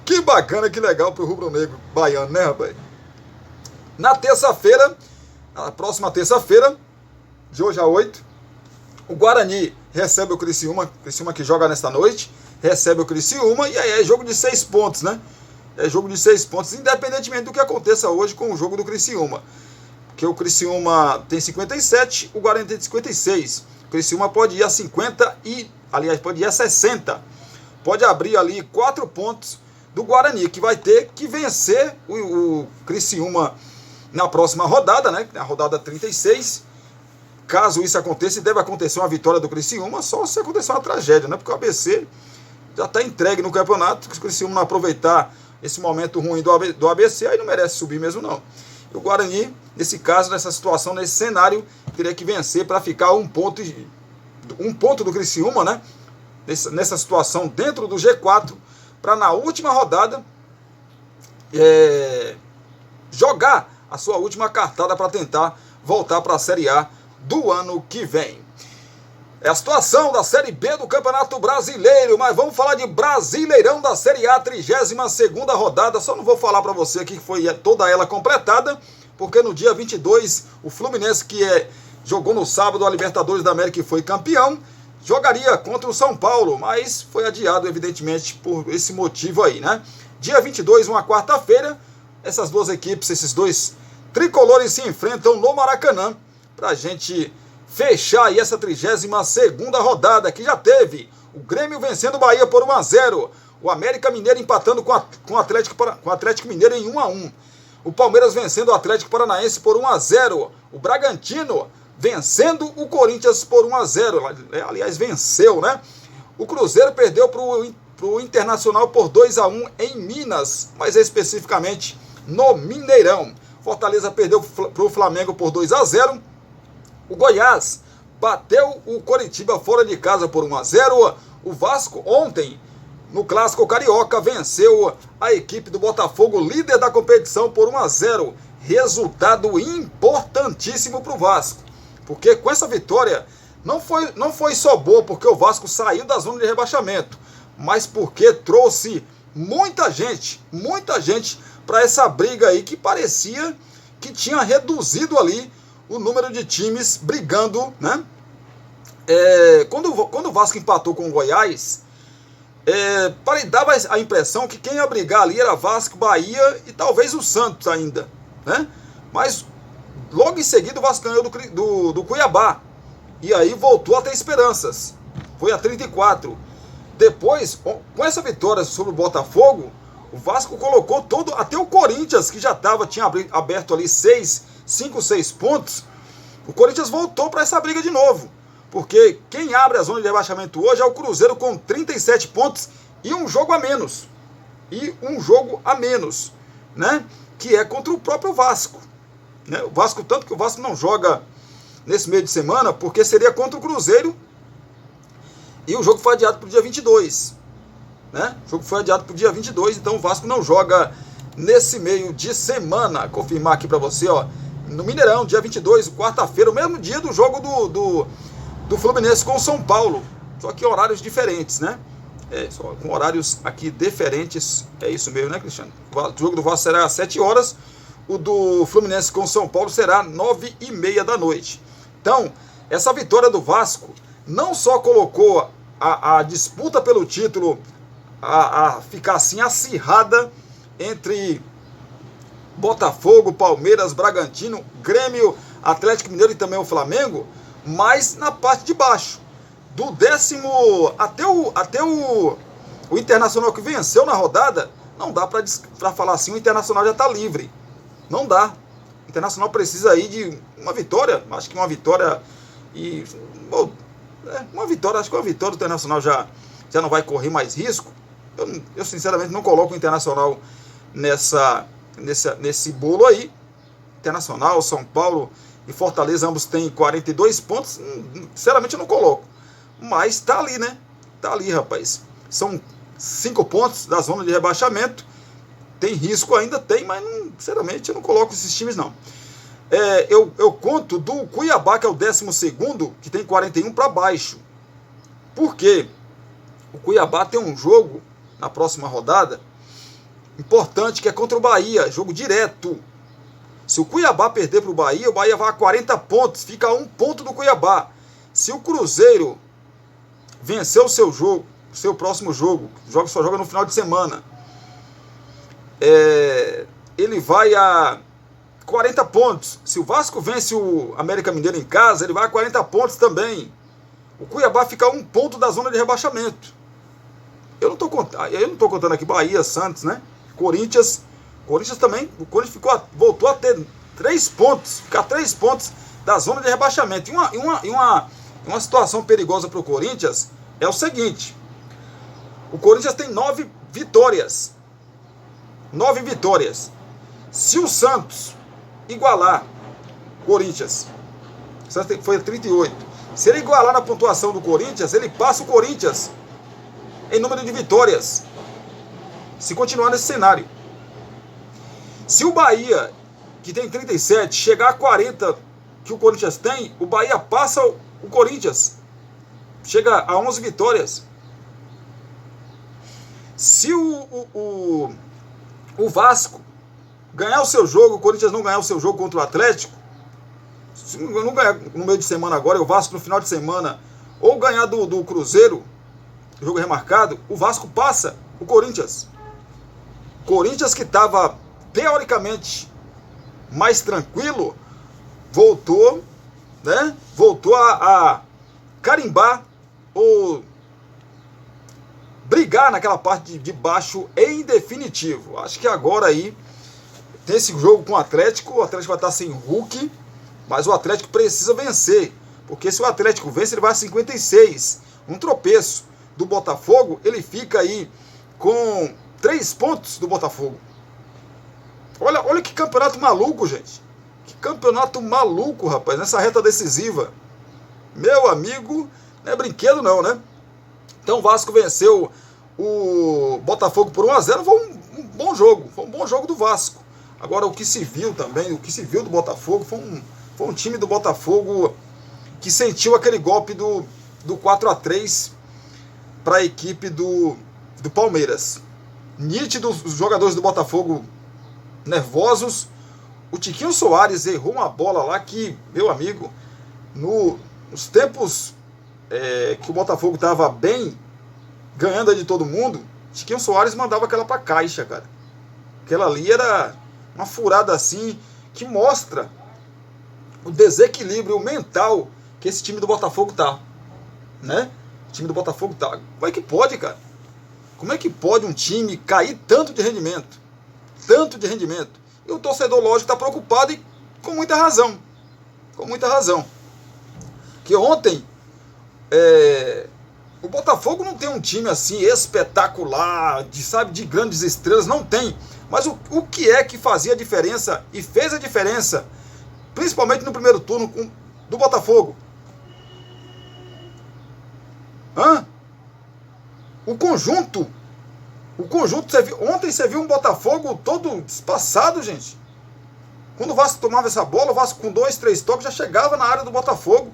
Que bacana, que legal pro rubro-negro baiano, né, rapaz? Na terça-feira, na próxima terça-feira, de hoje a 8, o Guarani recebe o Criciúma que joga nesta noite, recebe o Criciúma, e aí é jogo de 6 pontos, né? É jogo de 6 pontos, independentemente do que aconteça hoje com o jogo do Criciúma. Porque o Criciúma tem 57, o Guarani tem 56. O Criciúma pode ir a 50 aliás, pode ir a 60. Pode abrir ali 4 pontos do Guarani, que vai ter que vencer o Criciúma na próxima rodada, né? Na rodada 36. Caso isso aconteça, e deve acontecer uma vitória do Criciúma, só se acontecer uma tragédia, né? Porque o ABC já está entregue no campeonato, se o Criciúma não aproveitar esse momento ruim do ABC, aí não merece subir mesmo, não. E o Guarani, nesse caso, nessa situação, nesse cenário, teria que vencer para ficar um ponto do Criciúma, né? Nessa situação dentro do G4, para na última rodada jogar a sua última cartada para tentar voltar para a Série A do ano que vem. É a situação da Série B do Campeonato Brasileiro, mas vamos falar de Brasileirão da Série A, 32ª rodada. Só não vou falar para você aqui que foi toda ela completada, porque no dia 22, o Fluminense, que jogou no sábado a Libertadores da América e foi campeão, jogaria contra o São Paulo, mas foi adiado, evidentemente, por esse motivo aí, né? Dia 22, uma quarta-feira, essas duas equipes, esses dois tricolores se enfrentam no Maracanã, para a gente fechar aí essa 32ª rodada, que já teve o Grêmio vencendo o Bahia por 1-0, o América Mineiro empatando com o Atlético Mineiro em 1-1, o Palmeiras vencendo o Atlético Paranaense por 1-0, o Bragantino vencendo o Corinthians por 1-0, aliás, venceu, né? O Cruzeiro perdeu para o Internacional por 2-1 em Minas, mais especificamente no Mineirão. Fortaleza perdeu para o Flamengo por 2-0. O Goiás bateu o Coritiba fora de casa por 1-0. O Vasco ontem, no Clássico Carioca, venceu a equipe do Botafogo, líder da competição, por 1-0. Resultado importantíssimo para o Vasco. Porque com essa vitória não foi só boa porque o Vasco saiu da zona de rebaixamento, mas porque trouxe muita gente para essa briga aí que parecia que tinha reduzido ali o número de times brigando, né? Quando o Vasco empatou com o Goiás, dava a impressão que quem ia brigar ali era Vasco, Bahia e talvez o Santos ainda, né? Mas logo em seguida o Vasco ganhou do Cuiabá, e aí voltou a ter esperanças, foi a 34. Depois, com essa vitória sobre o Botafogo, o Vasco colocou até o Corinthians, que já tinha aberto ali 5, 6 pontos, o Corinthians voltou para essa briga de novo, porque quem abre a zona de rebaixamento hoje é o Cruzeiro com 37 pontos e um jogo a menos, né? Que é contra o próprio Vasco, né? O Vasco, tanto que o Vasco não joga nesse meio de semana, porque seria contra o Cruzeiro, e o jogo foi adiado para o dia 22, né? O jogo foi adiado para o dia 22, então o Vasco não joga nesse meio de semana. Vou confirmar aqui para você, ó, no Mineirão, dia 22, quarta-feira, o mesmo dia do jogo do Fluminense com o São Paulo, só que horários diferentes, né? Só com horários aqui diferentes, é isso mesmo, né, Cristiano? O jogo do Vasco será às 7 horas, o do Fluminense com o São Paulo será 9h30 da noite. Então, essa vitória do Vasco não só colocou a disputa pelo título a ficar assim acirrada entre Botafogo, Palmeiras, Bragantino, Grêmio, Atlético Mineiro e também o Flamengo, mas na parte de baixo, do 10º até o Internacional, que venceu na rodada, não dá para falar assim, o Internacional já está livre. Não dá. O Internacional precisa aí de uma vitória, acho que uma vitória e... acho que uma vitória do Internacional já não vai correr mais risco. Eu sinceramente não coloco o Internacional nesse bolo aí, Internacional, São Paulo e Fortaleza, ambos têm 42 pontos. Sinceramente eu não coloco. Mas tá ali, né? Tá ali, rapaz. São 5 pontos da zona de rebaixamento. Tem risco ainda? Tem, mas sinceramente eu não coloco esses times não. Eu conto do Cuiabá, que é o 12º, que tem 41 para baixo. Por quê? O Cuiabá tem um jogo na próxima rodada importante, que é contra o Bahia, jogo direto. Se o Cuiabá perder para o Bahia vai a 40 pontos, fica a 1 ponto do Cuiabá. Se o Cruzeiro vencer o seu jogo, o seu próximo jogo, só joga no final de semana, ele vai a 40 pontos. Se o Vasco vence o América Mineiro em casa, ele vai a 40 pontos também. O Cuiabá fica a 1 ponto da zona de rebaixamento. Eu não estou contando aqui Bahia, Santos, né? Corinthians também. O Corinthians voltou a ter 3 pontos, ficar 3 pontos da zona de rebaixamento. E uma situação perigosa para o Corinthians é o seguinte: o Corinthians tem 9 vitórias. 9 vitórias. Se o Santos igualar Corinthians, o Santos foi 38. Se ele igualar na pontuação do Corinthians, ele passa o Corinthians em número de vitórias. Se continuar nesse cenário. Se o Bahia, que tem 37, chegar a 40 que o Corinthians tem, o Bahia passa o Corinthians. Chega a 11 vitórias. Se o Vasco ganhar o seu jogo, o Corinthians não ganhar o seu jogo contra o Atlético, se não ganhar no meio de semana agora, o Vasco no final de semana, ou ganhar do Cruzeiro, jogo remarcado, o Vasco passa o Corinthians. Corinthians, que estava teoricamente mais tranquilo, voltou a carimbar ou brigar naquela parte de baixo em definitivo. Acho que agora aí tem esse jogo com o Atlético vai estar sem Hulk, mas o Atlético precisa vencer, porque se o Atlético vence, ele vai a 56, um tropeço do Botafogo, ele fica aí com 3 pontos do Botafogo. Olha que campeonato maluco, gente. Que campeonato maluco, rapaz, nessa reta decisiva. Meu amigo, não é brinquedo não, né? Então o Vasco venceu o Botafogo por 1-0, foi um bom jogo, foi um bom jogo do Vasco. Agora o que se viu também, o que se viu do Botafogo, foi um time do Botafogo que sentiu aquele golpe do 4-3 para a equipe do Palmeiras. Nítido, os jogadores do Botafogo nervosos. O Tiquinho Soares errou uma bola lá que, meu amigo, nos tempos que o Botafogo estava bem, ganhando de todo mundo, Tiquinho Soares mandava aquela pra caixa, cara. Aquela ali era uma furada assim, que mostra o desequilíbrio mental que esse time do Botafogo tá, né? O time do Botafogo tá. Como é que pode, cara? Como é que pode um time cair tanto de rendimento? Tanto de rendimento. E o torcedor, lógico, está preocupado e com muita razão. Com muita razão. Que ontem o Botafogo não tem um time assim espetacular, de grandes estrelas, não tem. Mas o que é que fazia a diferença e fez a diferença, principalmente no primeiro turno do Botafogo? O conjunto, ontem você viu um Botafogo todo espaçado, gente. Quando o Vasco tomava essa bola, o Vasco com 2, 3 toques já chegava na área do Botafogo.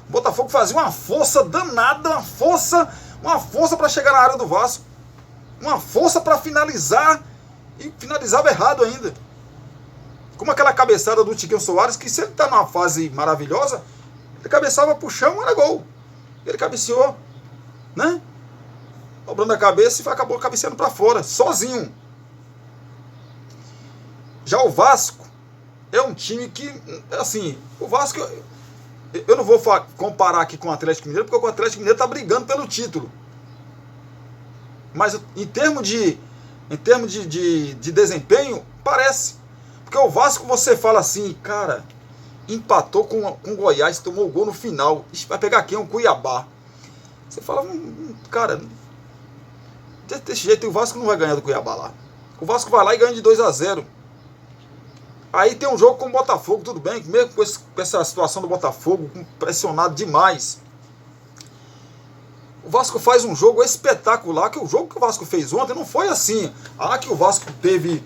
O Botafogo fazia uma força danada, uma força para chegar na área do Vasco. Uma força para finalizar, e finalizava errado ainda. Como aquela cabeçada do Tiquinho Soares, que se ele está numa fase maravilhosa, ele cabeçava pro chão, era gol. Ele cabeceou, né? Dobrando a cabeça e acabou cabeceando para fora, sozinho. Já o Vasco é um time que, assim, o Vasco, eu não vou comparar aqui com o Atlético Mineiro, porque o Atlético Mineiro está brigando pelo título. Mas em termos de desempenho, parece. Porque o Vasco, você fala assim, cara, empatou com o Goiás, tomou o gol no final. Vai pegar quem? Um Cuiabá. Você fala, cara, desse jeito o Vasco não vai ganhar do Cuiabá lá. O Vasco vai lá e ganha de 2-0. Aí tem um jogo com o Botafogo, tudo bem, mesmo com essa situação do Botafogo, pressionado demais. O Vasco faz um jogo espetacular, que o jogo que o Vasco fez ontem não foi assim, que o Vasco teve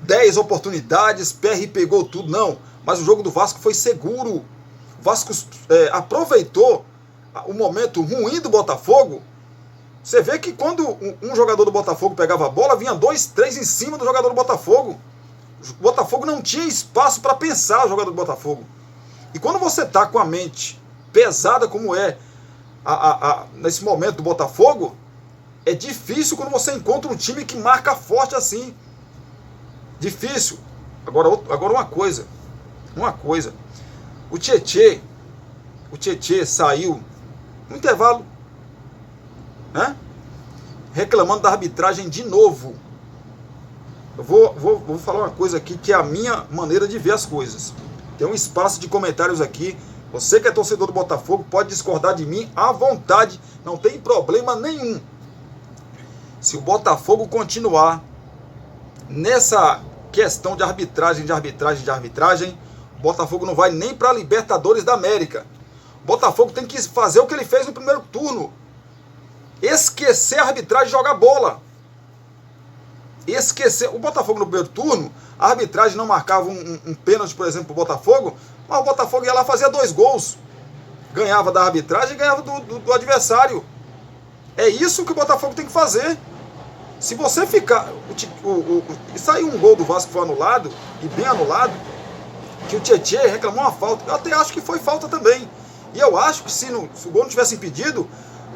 10 oportunidades, PR pegou tudo, não. Mas o jogo do Vasco foi seguro. O Vasco aproveitou o momento ruim do Botafogo. Você vê que quando um jogador do Botafogo pegava a bola, vinha 2, 3 em cima do jogador do Botafogo. O Botafogo não tinha espaço para pensar, o jogador do Botafogo. E quando você está com a mente pesada como é nesse momento do Botafogo, é difícil quando você encontra um time que marca forte assim. Difícil. Agora uma coisa. O Tietê saiu no intervalo, né? Reclamando da arbitragem de novo. Eu vou falar uma coisa aqui que é a minha maneira de ver as coisas. Tem um espaço de comentários aqui. Você que é torcedor do Botafogo pode discordar de mim à vontade. Não tem problema nenhum. Se o Botafogo continuar nessa questão de arbitragem, o Botafogo não vai nem para a Libertadores da América. O Botafogo tem que fazer o que ele fez no primeiro turno. Esquecer a arbitragem e jogar bola. Esquecer. O Botafogo no primeiro turno, a arbitragem não marcava um pênalti, por exemplo, para o Botafogo, mas o Botafogo ia lá, fazia 2 gols. Ganhava da arbitragem e ganhava do adversário. É isso que o Botafogo tem que fazer. Se você ficar... saiu um gol do Vasco que foi anulado, e bem anulado, que o Tietê reclamou uma falta. Eu até acho que foi falta também. E eu acho que se o gol não tivesse impedido,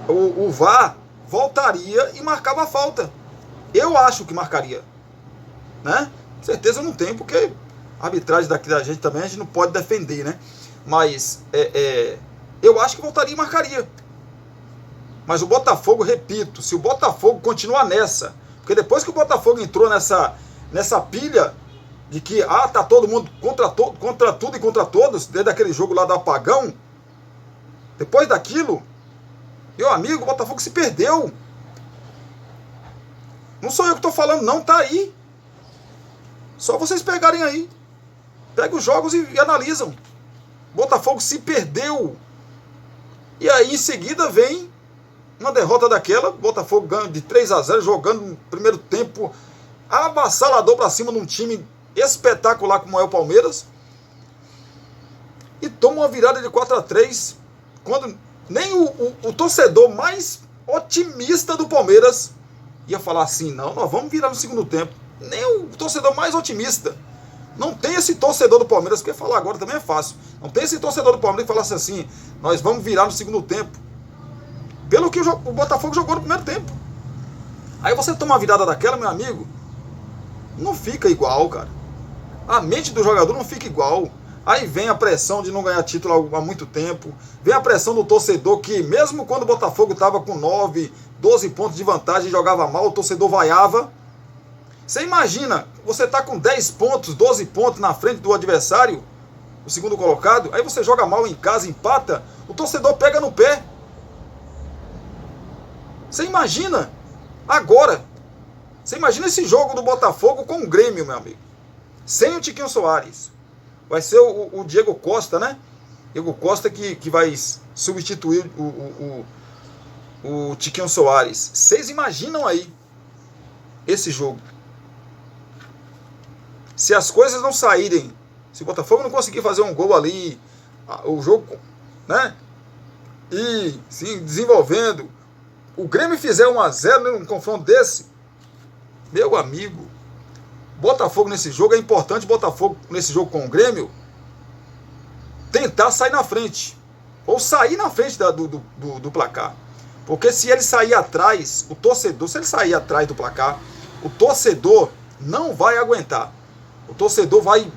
o VAR voltaria e marcava a falta. Eu acho que marcaria, né? Certeza não tem, porque a arbitragem daqui da gente também a gente não pode defender, né? Mas eu acho que voltaria e marcaria. Mas o Botafogo, repito, se o Botafogo continuar nessa, porque depois que o Botafogo entrou nessa pilha de que tá todo mundo contra tudo e contra todos, desde aquele jogo lá do apagão, depois daquilo, meu amigo, o Botafogo se perdeu. Não sou eu que estou falando, não, tá aí. Só vocês pegarem aí. Pegam os jogos e analisam. Botafogo se perdeu. E aí em seguida vem uma derrota daquela. Botafogo ganha de 3-0, jogando no primeiro tempo avassalador para cima de um time espetacular como é o Palmeiras. E toma uma virada de 4-3, quando nem o torcedor mais otimista do Palmeiras ia falar assim, não, nós vamos virar no segundo tempo. Nem o torcedor mais otimista. Não tem esse torcedor do Palmeiras, porque falar agora também é fácil. Não tem esse torcedor do Palmeiras que falasse assim, nós vamos virar no segundo tempo. Pelo que o Botafogo jogou no primeiro tempo. Aí você toma uma virada daquela, meu amigo, não fica igual, cara. A mente do jogador não fica igual. Aí vem a pressão de não ganhar título há muito tempo. Vem a pressão do torcedor que, mesmo quando o Botafogo estava com 9, 12 pontos de vantagem e jogava mal, o torcedor vaiava. Você imagina, você está com 10 pontos, 12 pontos na frente do adversário, o segundo colocado, aí você joga mal em casa, empata, o torcedor pega no pé. Você imagina agora, você imagina esse jogo do Botafogo com o Grêmio, meu amigo, sem o Tiquinho Soares. Vai ser o Diego Costa, né? Diego Costa que vai substituir o Tiquinho Soares. Vocês imaginam aí esse jogo? Se as coisas não saírem, se o Botafogo não conseguir fazer um gol ali, o jogo, né? E sim, desenvolvendo, o Grêmio fizer 1-0 num confronto desse, meu amigo, Botafogo nesse jogo, é importante Botafogo nesse jogo com o Grêmio tentar sair na frente, ou sair na frente do placar, porque se ele sair atrás, o torcedor, se ele sair atrás do placar, o torcedor não vai aguentar, o torcedor vai,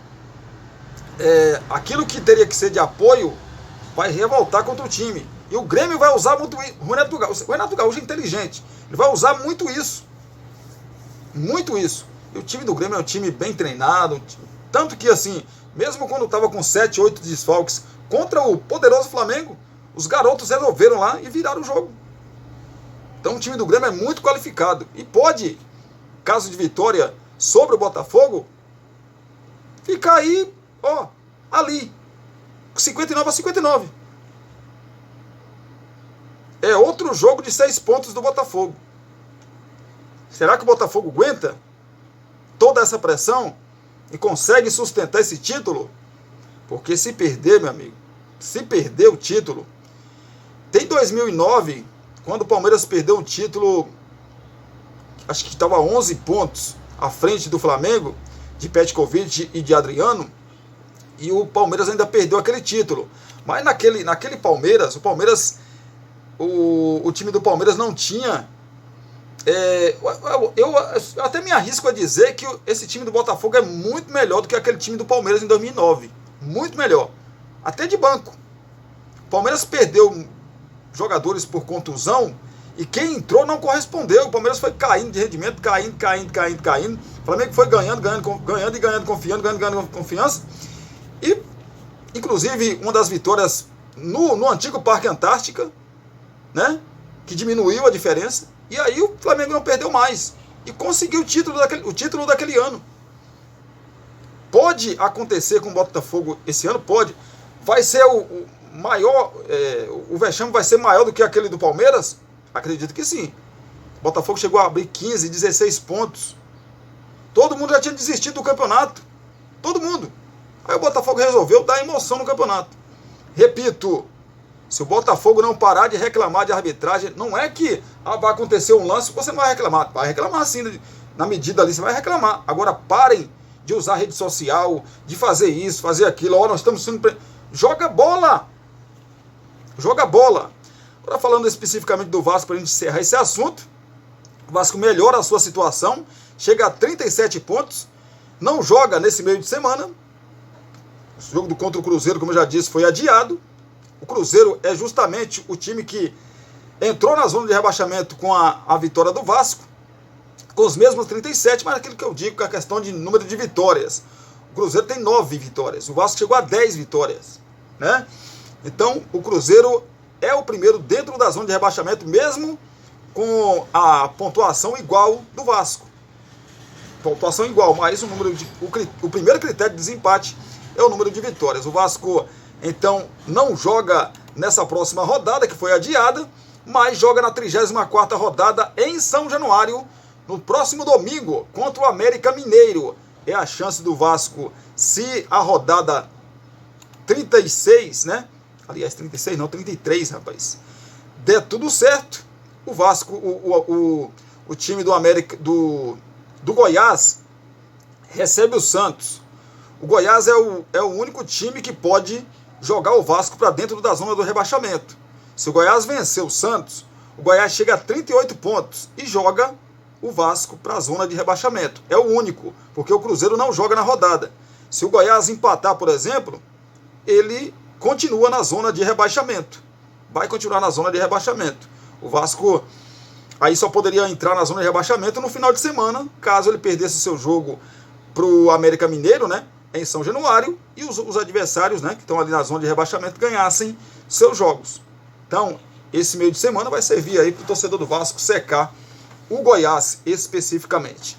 aquilo que teria que ser de apoio, vai revoltar contra o time, e o Grêmio vai usar muito isso. O Renato Gaúcho é inteligente, ele vai usar muito isso, e o time do Grêmio é um time bem treinado, tanto que assim, mesmo quando estava com 7, 8 desfalques contra o poderoso Flamengo, os garotos resolveram lá e viraram o jogo. Então o time do Grêmio é muito qualificado e pode, caso de vitória sobre o Botafogo, ficar aí, ó, ali, 59-59. É outro jogo de 6 pontos do Botafogo. Será que o Botafogo aguenta toda essa pressão e consegue sustentar esse título? Porque se perder, meu amigo, se perder o título... Tem 2009, quando o Palmeiras perdeu o título, acho que estava 11 pontos à frente do Flamengo, de Petkovic e de Adriano, e o Palmeiras ainda perdeu aquele título. Mas naquele Palmeiras, o time do Palmeiras não tinha... eu até me arrisco a dizer que esse time do Botafogo é muito melhor do que aquele time do Palmeiras em 2009. Muito melhor. Até de banco. O Palmeiras perdeu jogadores por contusão e quem entrou não correspondeu. O Palmeiras foi caindo de rendimento, caindo. O Flamengo foi ganhando confiança. E, inclusive, uma das vitórias no antigo Parque Antártica, né, que diminuiu a diferença. E aí o Flamengo não perdeu mais e conseguiu o título daquele ano. Pode acontecer com o Botafogo esse ano? Pode. Vai ser o maior, o vexame vai ser maior do que aquele do Palmeiras? Acredito que sim. O Botafogo chegou a abrir 15, 16 pontos. Todo mundo já tinha desistido do campeonato. Todo mundo. Aí o Botafogo resolveu dar emoção no campeonato. Repito, se o Botafogo não parar de reclamar de arbitragem, não é que vai acontecer um lance, você não vai reclamar. Vai reclamar sim, na medida ali você vai reclamar. Agora parem de usar rede social, de fazer isso, fazer aquilo. Ó, nós estamos sendo... Joga bola! Joga bola! Agora falando especificamente do Vasco, para a gente encerrar esse assunto, o Vasco melhora a sua situação, chega a 37 pontos, não joga nesse meio de semana. O jogo contra o Cruzeiro, como eu já disse, foi adiado. O Cruzeiro é justamente o time que entrou na zona de rebaixamento com a vitória do Vasco, com os mesmos 37, mas aquilo que eu digo, que é a questão de número de vitórias. O Cruzeiro tem 9 vitórias, o Vasco chegou a 10 vitórias, né? Então, o Cruzeiro é o primeiro dentro da zona de rebaixamento, mesmo com a pontuação igual do Vasco. Pontuação igual, mas o primeiro critério de desempate é o número de vitórias. O Vasco, então, não joga nessa próxima rodada, que foi adiada, mas joga na 34ª rodada em São Januário, no próximo domingo, contra o América Mineiro. É a chance do Vasco, se a rodada 36, né? Aliás, 36 não, 33, rapaz. Der tudo certo, o Vasco, o time do América, do Goiás, recebe o Santos. O Goiás é o único time que pode jogar o Vasco para dentro da zona do rebaixamento. Se o Goiás vencer o Santos, o Goiás chega a 38 pontos e joga o Vasco para a zona de rebaixamento. É o único, porque o Cruzeiro não joga na rodada. Se o Goiás empatar, por exemplo, ele continua na zona de rebaixamento. Vai continuar na zona de rebaixamento. O Vasco aí só poderia entrar na zona de rebaixamento no final de semana, caso ele perdesse o seu jogo para o América Mineiro, né, em São Januário, e os adversários, né, que estão ali na zona de rebaixamento, ganhassem seus jogos. Então, esse meio de semana vai servir aí para o torcedor do Vasco secar o Goiás especificamente.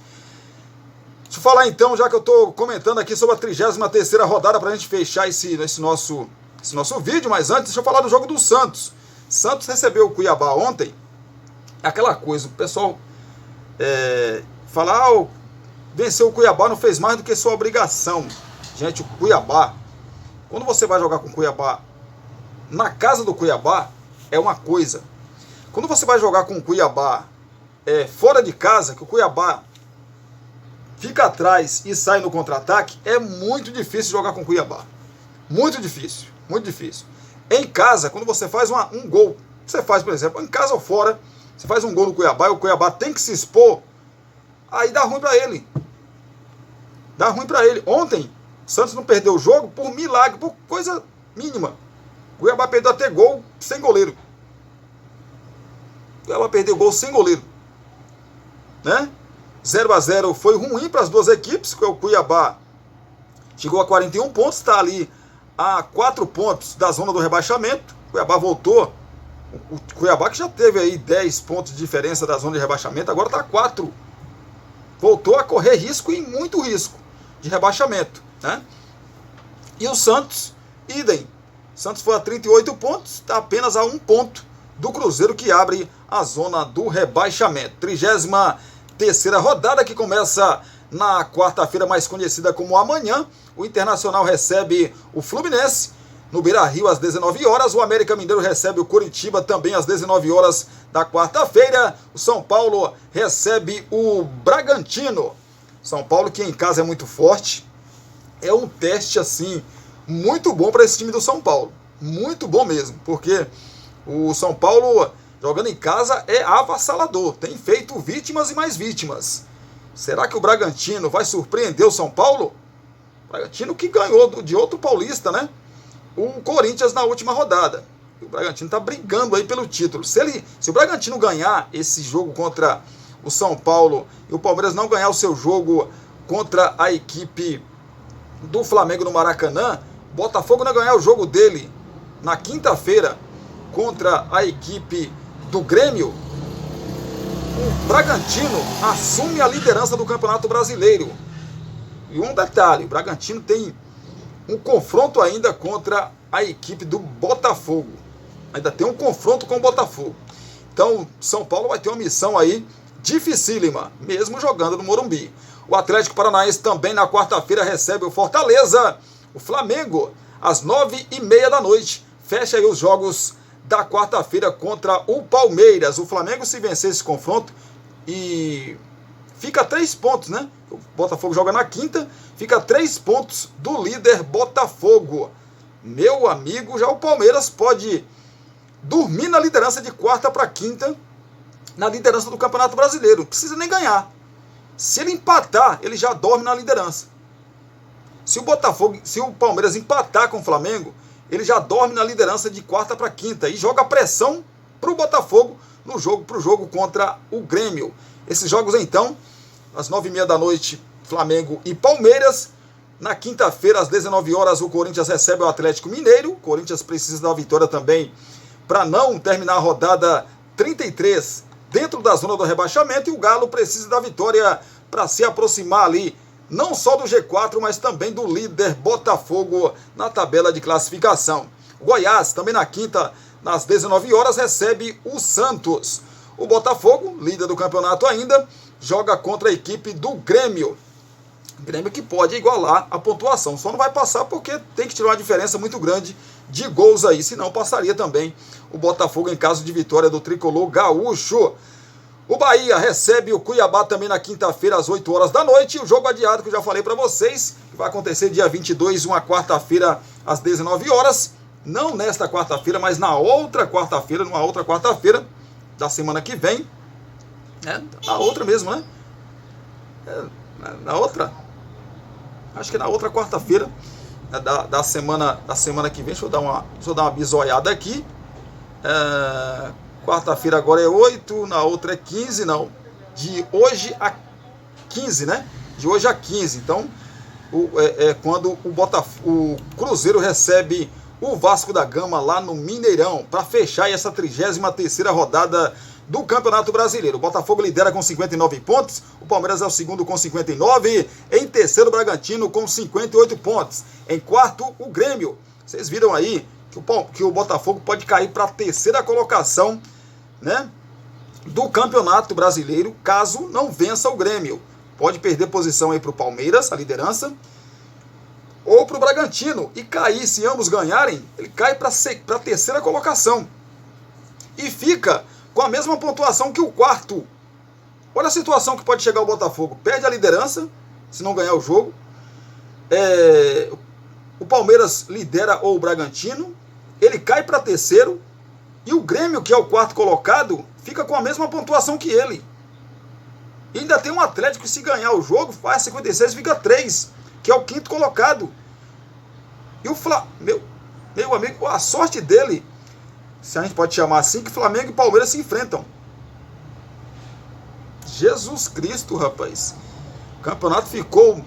Deixa eu falar então, já que eu estou comentando aqui sobre a 33ª rodada, para a gente fechar esse nosso vídeo, mas antes deixa eu falar do jogo do Santos. Santos recebeu o Cuiabá ontem. Aquela coisa, o pessoal falar, venceu o Cuiabá, não fez mais do que sua obrigação. Gente, o Cuiabá, quando você vai jogar com o Cuiabá na casa do Cuiabá, é uma coisa. Quando você vai jogar com o Cuiabá fora de casa, que o Cuiabá fica atrás e sai no contra-ataque, é muito difícil jogar com o Cuiabá. Muito difícil, muito difícil. Em casa, quando você faz um gol, você faz, por exemplo, em casa ou fora, você faz um gol no Cuiabá e o Cuiabá tem que se expor, aí dá ruim para ele. Dá ruim para ele. Ontem, o Santos não perdeu o jogo por milagre, por coisa mínima. O Cuiabá perdeu até gol sem goleiro. O Cuiabá perdeu gol sem goleiro. Né? 0-0 foi ruim para as duas equipes, porque o Cuiabá chegou a 41 pontos, está ali a 4 pontos da zona do rebaixamento. O Cuiabá voltou, o Cuiabá que já teve aí 10 pontos de diferença da zona de rebaixamento, agora está a 4. Voltou a correr risco e muito risco de rebaixamento. né? E o Santos, idem. Santos foi a 38 pontos, está apenas a 1 ponto do Cruzeiro, que abre a zona do rebaixamento. 33ª rodada, que começa na quarta-feira, mais conhecida como amanhã. O Internacional recebe o Fluminense no Beira-Rio às 19 horas. O América Mineiro recebe o Coritiba também às 19 horas da quarta-feira. O São Paulo recebe o Bragantino. São Paulo, que em casa é muito forte. É um teste, assim, muito bom para esse time do São Paulo. Muito bom mesmo, porque o São Paulo, jogando em casa, é avassalador. Tem feito vítimas e mais vítimas. Será que o Bragantino vai surpreender o São Paulo? O Bragantino que ganhou de outro paulista, né? O Corinthians na última rodada. O Bragantino está brigando aí pelo título. Se o Bragantino ganhar esse jogo contra o São Paulo e o Palmeiras não ganhar o seu jogo contra a equipe do Flamengo no Maracanã, o Botafogo não ganhar o jogo dele na quinta-feira contra a equipe do Grêmio, o Bragantino assume a liderança do Campeonato Brasileiro. E um detalhe, o Bragantino tem um confronto ainda contra a equipe do Botafogo. Ainda tem um confronto com o Botafogo. Então, São Paulo vai ter uma missão aí dificílima, mesmo jogando no Morumbi. O Atlético Paranaense também na quarta-feira recebe o Fortaleza. O Flamengo, às 9h30 da noite, fecha aí os jogos da quarta-feira contra o Palmeiras. O Flamengo, se vencer esse confronto, e fica 3 pontos, né? O Botafogo joga na quinta, fica 3 pontos do líder Botafogo. Meu amigo, já o Palmeiras pode dormir na liderança de quarta para quinta, na liderança do Campeonato Brasileiro. Não precisa nem ganhar. Se ele empatar, ele já dorme na liderança. Se o Palmeiras empatar com o Flamengo, ele já dorme na liderança de quarta para quinta e joga pressão para o Botafogo pro jogo contra o Grêmio. Esses jogos, então, às 9h30 da noite, Flamengo e Palmeiras. Na quinta-feira, às 19 horas, o Corinthians recebe o Atlético Mineiro. O Corinthians precisa da vitória também para não terminar a rodada 33 dentro da zona do rebaixamento. E o Galo precisa da vitória para se aproximar ali, não só do G4, mas também do líder Botafogo na tabela de classificação. Goiás, também na quinta, às 19 horas, recebe o Santos. O Botafogo, líder do campeonato ainda, joga contra a equipe do Grêmio. Grêmio que pode igualar a pontuação, só não vai passar porque tem que tirar uma diferença muito grande de gols aí, senão passaria também o Botafogo em caso de vitória do tricolor gaúcho. O Bahia recebe o Cuiabá também na quinta-feira às 8 horas da noite. O jogo adiado que eu já falei para vocês, que vai acontecer dia 22, uma quarta-feira às 19 horas. Não nesta quarta-feira, mas na outra quarta-feira, numa outra quarta-feira da semana que vem. Na outra mesmo, né? Na outra. Acho que é na outra quarta-feira da semana que vem. Deixa eu dar uma bisoiada aqui. Quarta-feira agora é 8, na outra é 15, não. De hoje a 15, né? De hoje a 15. Então, quando o Cruzeiro recebe o Vasco da Gama lá no Mineirão, para fechar essa 33ª rodada do Campeonato Brasileiro. O Botafogo lidera com 59 pontos, o Palmeiras é o segundo com 59, em terceiro o Bragantino com 58 pontos, em quarto o Grêmio. Vocês viram aí que o Botafogo pode cair para a terceira colocação, né, do Campeonato Brasileiro, caso não vença o Grêmio. Pode perder posição aí para o Palmeiras, a liderança, ou para o Bragantino, e cair, se ambos ganharem, ele cai para a terceira colocação, e fica com a mesma pontuação que o quarto. Olha a situação que pode chegar o Botafogo. Perde a liderança, se não ganhar o jogo. O Palmeiras lidera ou o Bragantino. Ele cai para terceiro. E o Grêmio, que é o quarto colocado, fica com a mesma pontuação que ele. E ainda tem um Atlético que, se ganhar o jogo, faz 56 e fica 3, que é o quinto colocado. E o Flamengo, meu amigo, a sorte dele, se a gente pode chamar assim, que Flamengo e Palmeiras se enfrentam. Jesus Cristo, rapaz. O campeonato ficou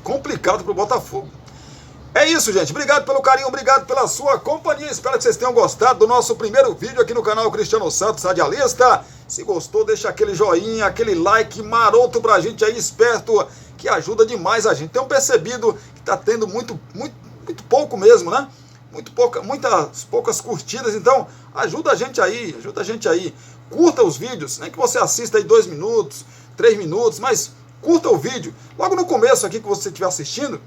complicado para o Botafogo. É isso, gente. Obrigado pelo carinho, obrigado pela sua companhia. Espero que vocês tenham gostado do nosso primeiro vídeo aqui no canal Cristiano Santos Radialista. Se gostou, deixa aquele joinha, aquele like maroto pra gente aí, esperto, que ajuda demais a gente. Tenho percebido que está tendo muito pouco mesmo, né? Muitas poucas curtidas, então ajuda a gente aí. Curta os vídeos, nem que você assista aí 2 minutos, 3 minutos, mas curta o vídeo. Logo no começo aqui que você estiver assistindo,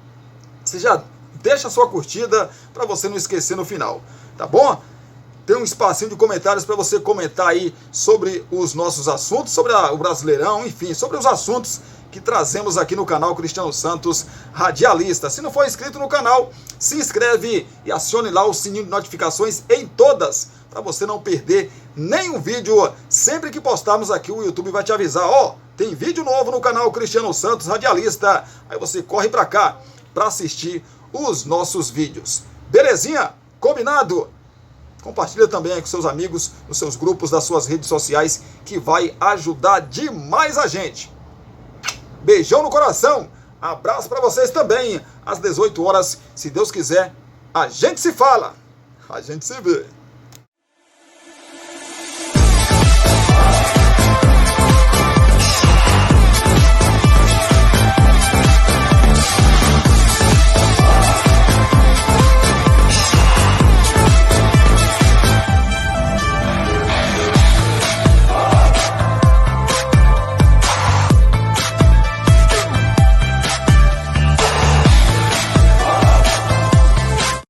você já deixa a sua curtida para você não esquecer no final, tá bom? Tem um espacinho de comentários para você comentar aí sobre os nossos assuntos, sobre o Brasileirão, enfim, sobre os assuntos que trazemos aqui no canal Cristiano Santos Radialista. Se não for inscrito no canal, se inscreve e acione lá o sininho de notificações em todas, para você não perder nenhum vídeo. Sempre que postarmos aqui, o YouTube vai te avisar, ó, tem vídeo novo no canal Cristiano Santos Radialista. Aí você corre para cá para assistir os nossos vídeos. Belezinha? Combinado? Compartilha também aí com seus amigos, nos seus grupos, das suas redes sociais, que vai ajudar demais a gente. Beijão no coração, abraço para vocês também. Às 18 horas, se Deus quiser, a gente se fala, a gente se vê.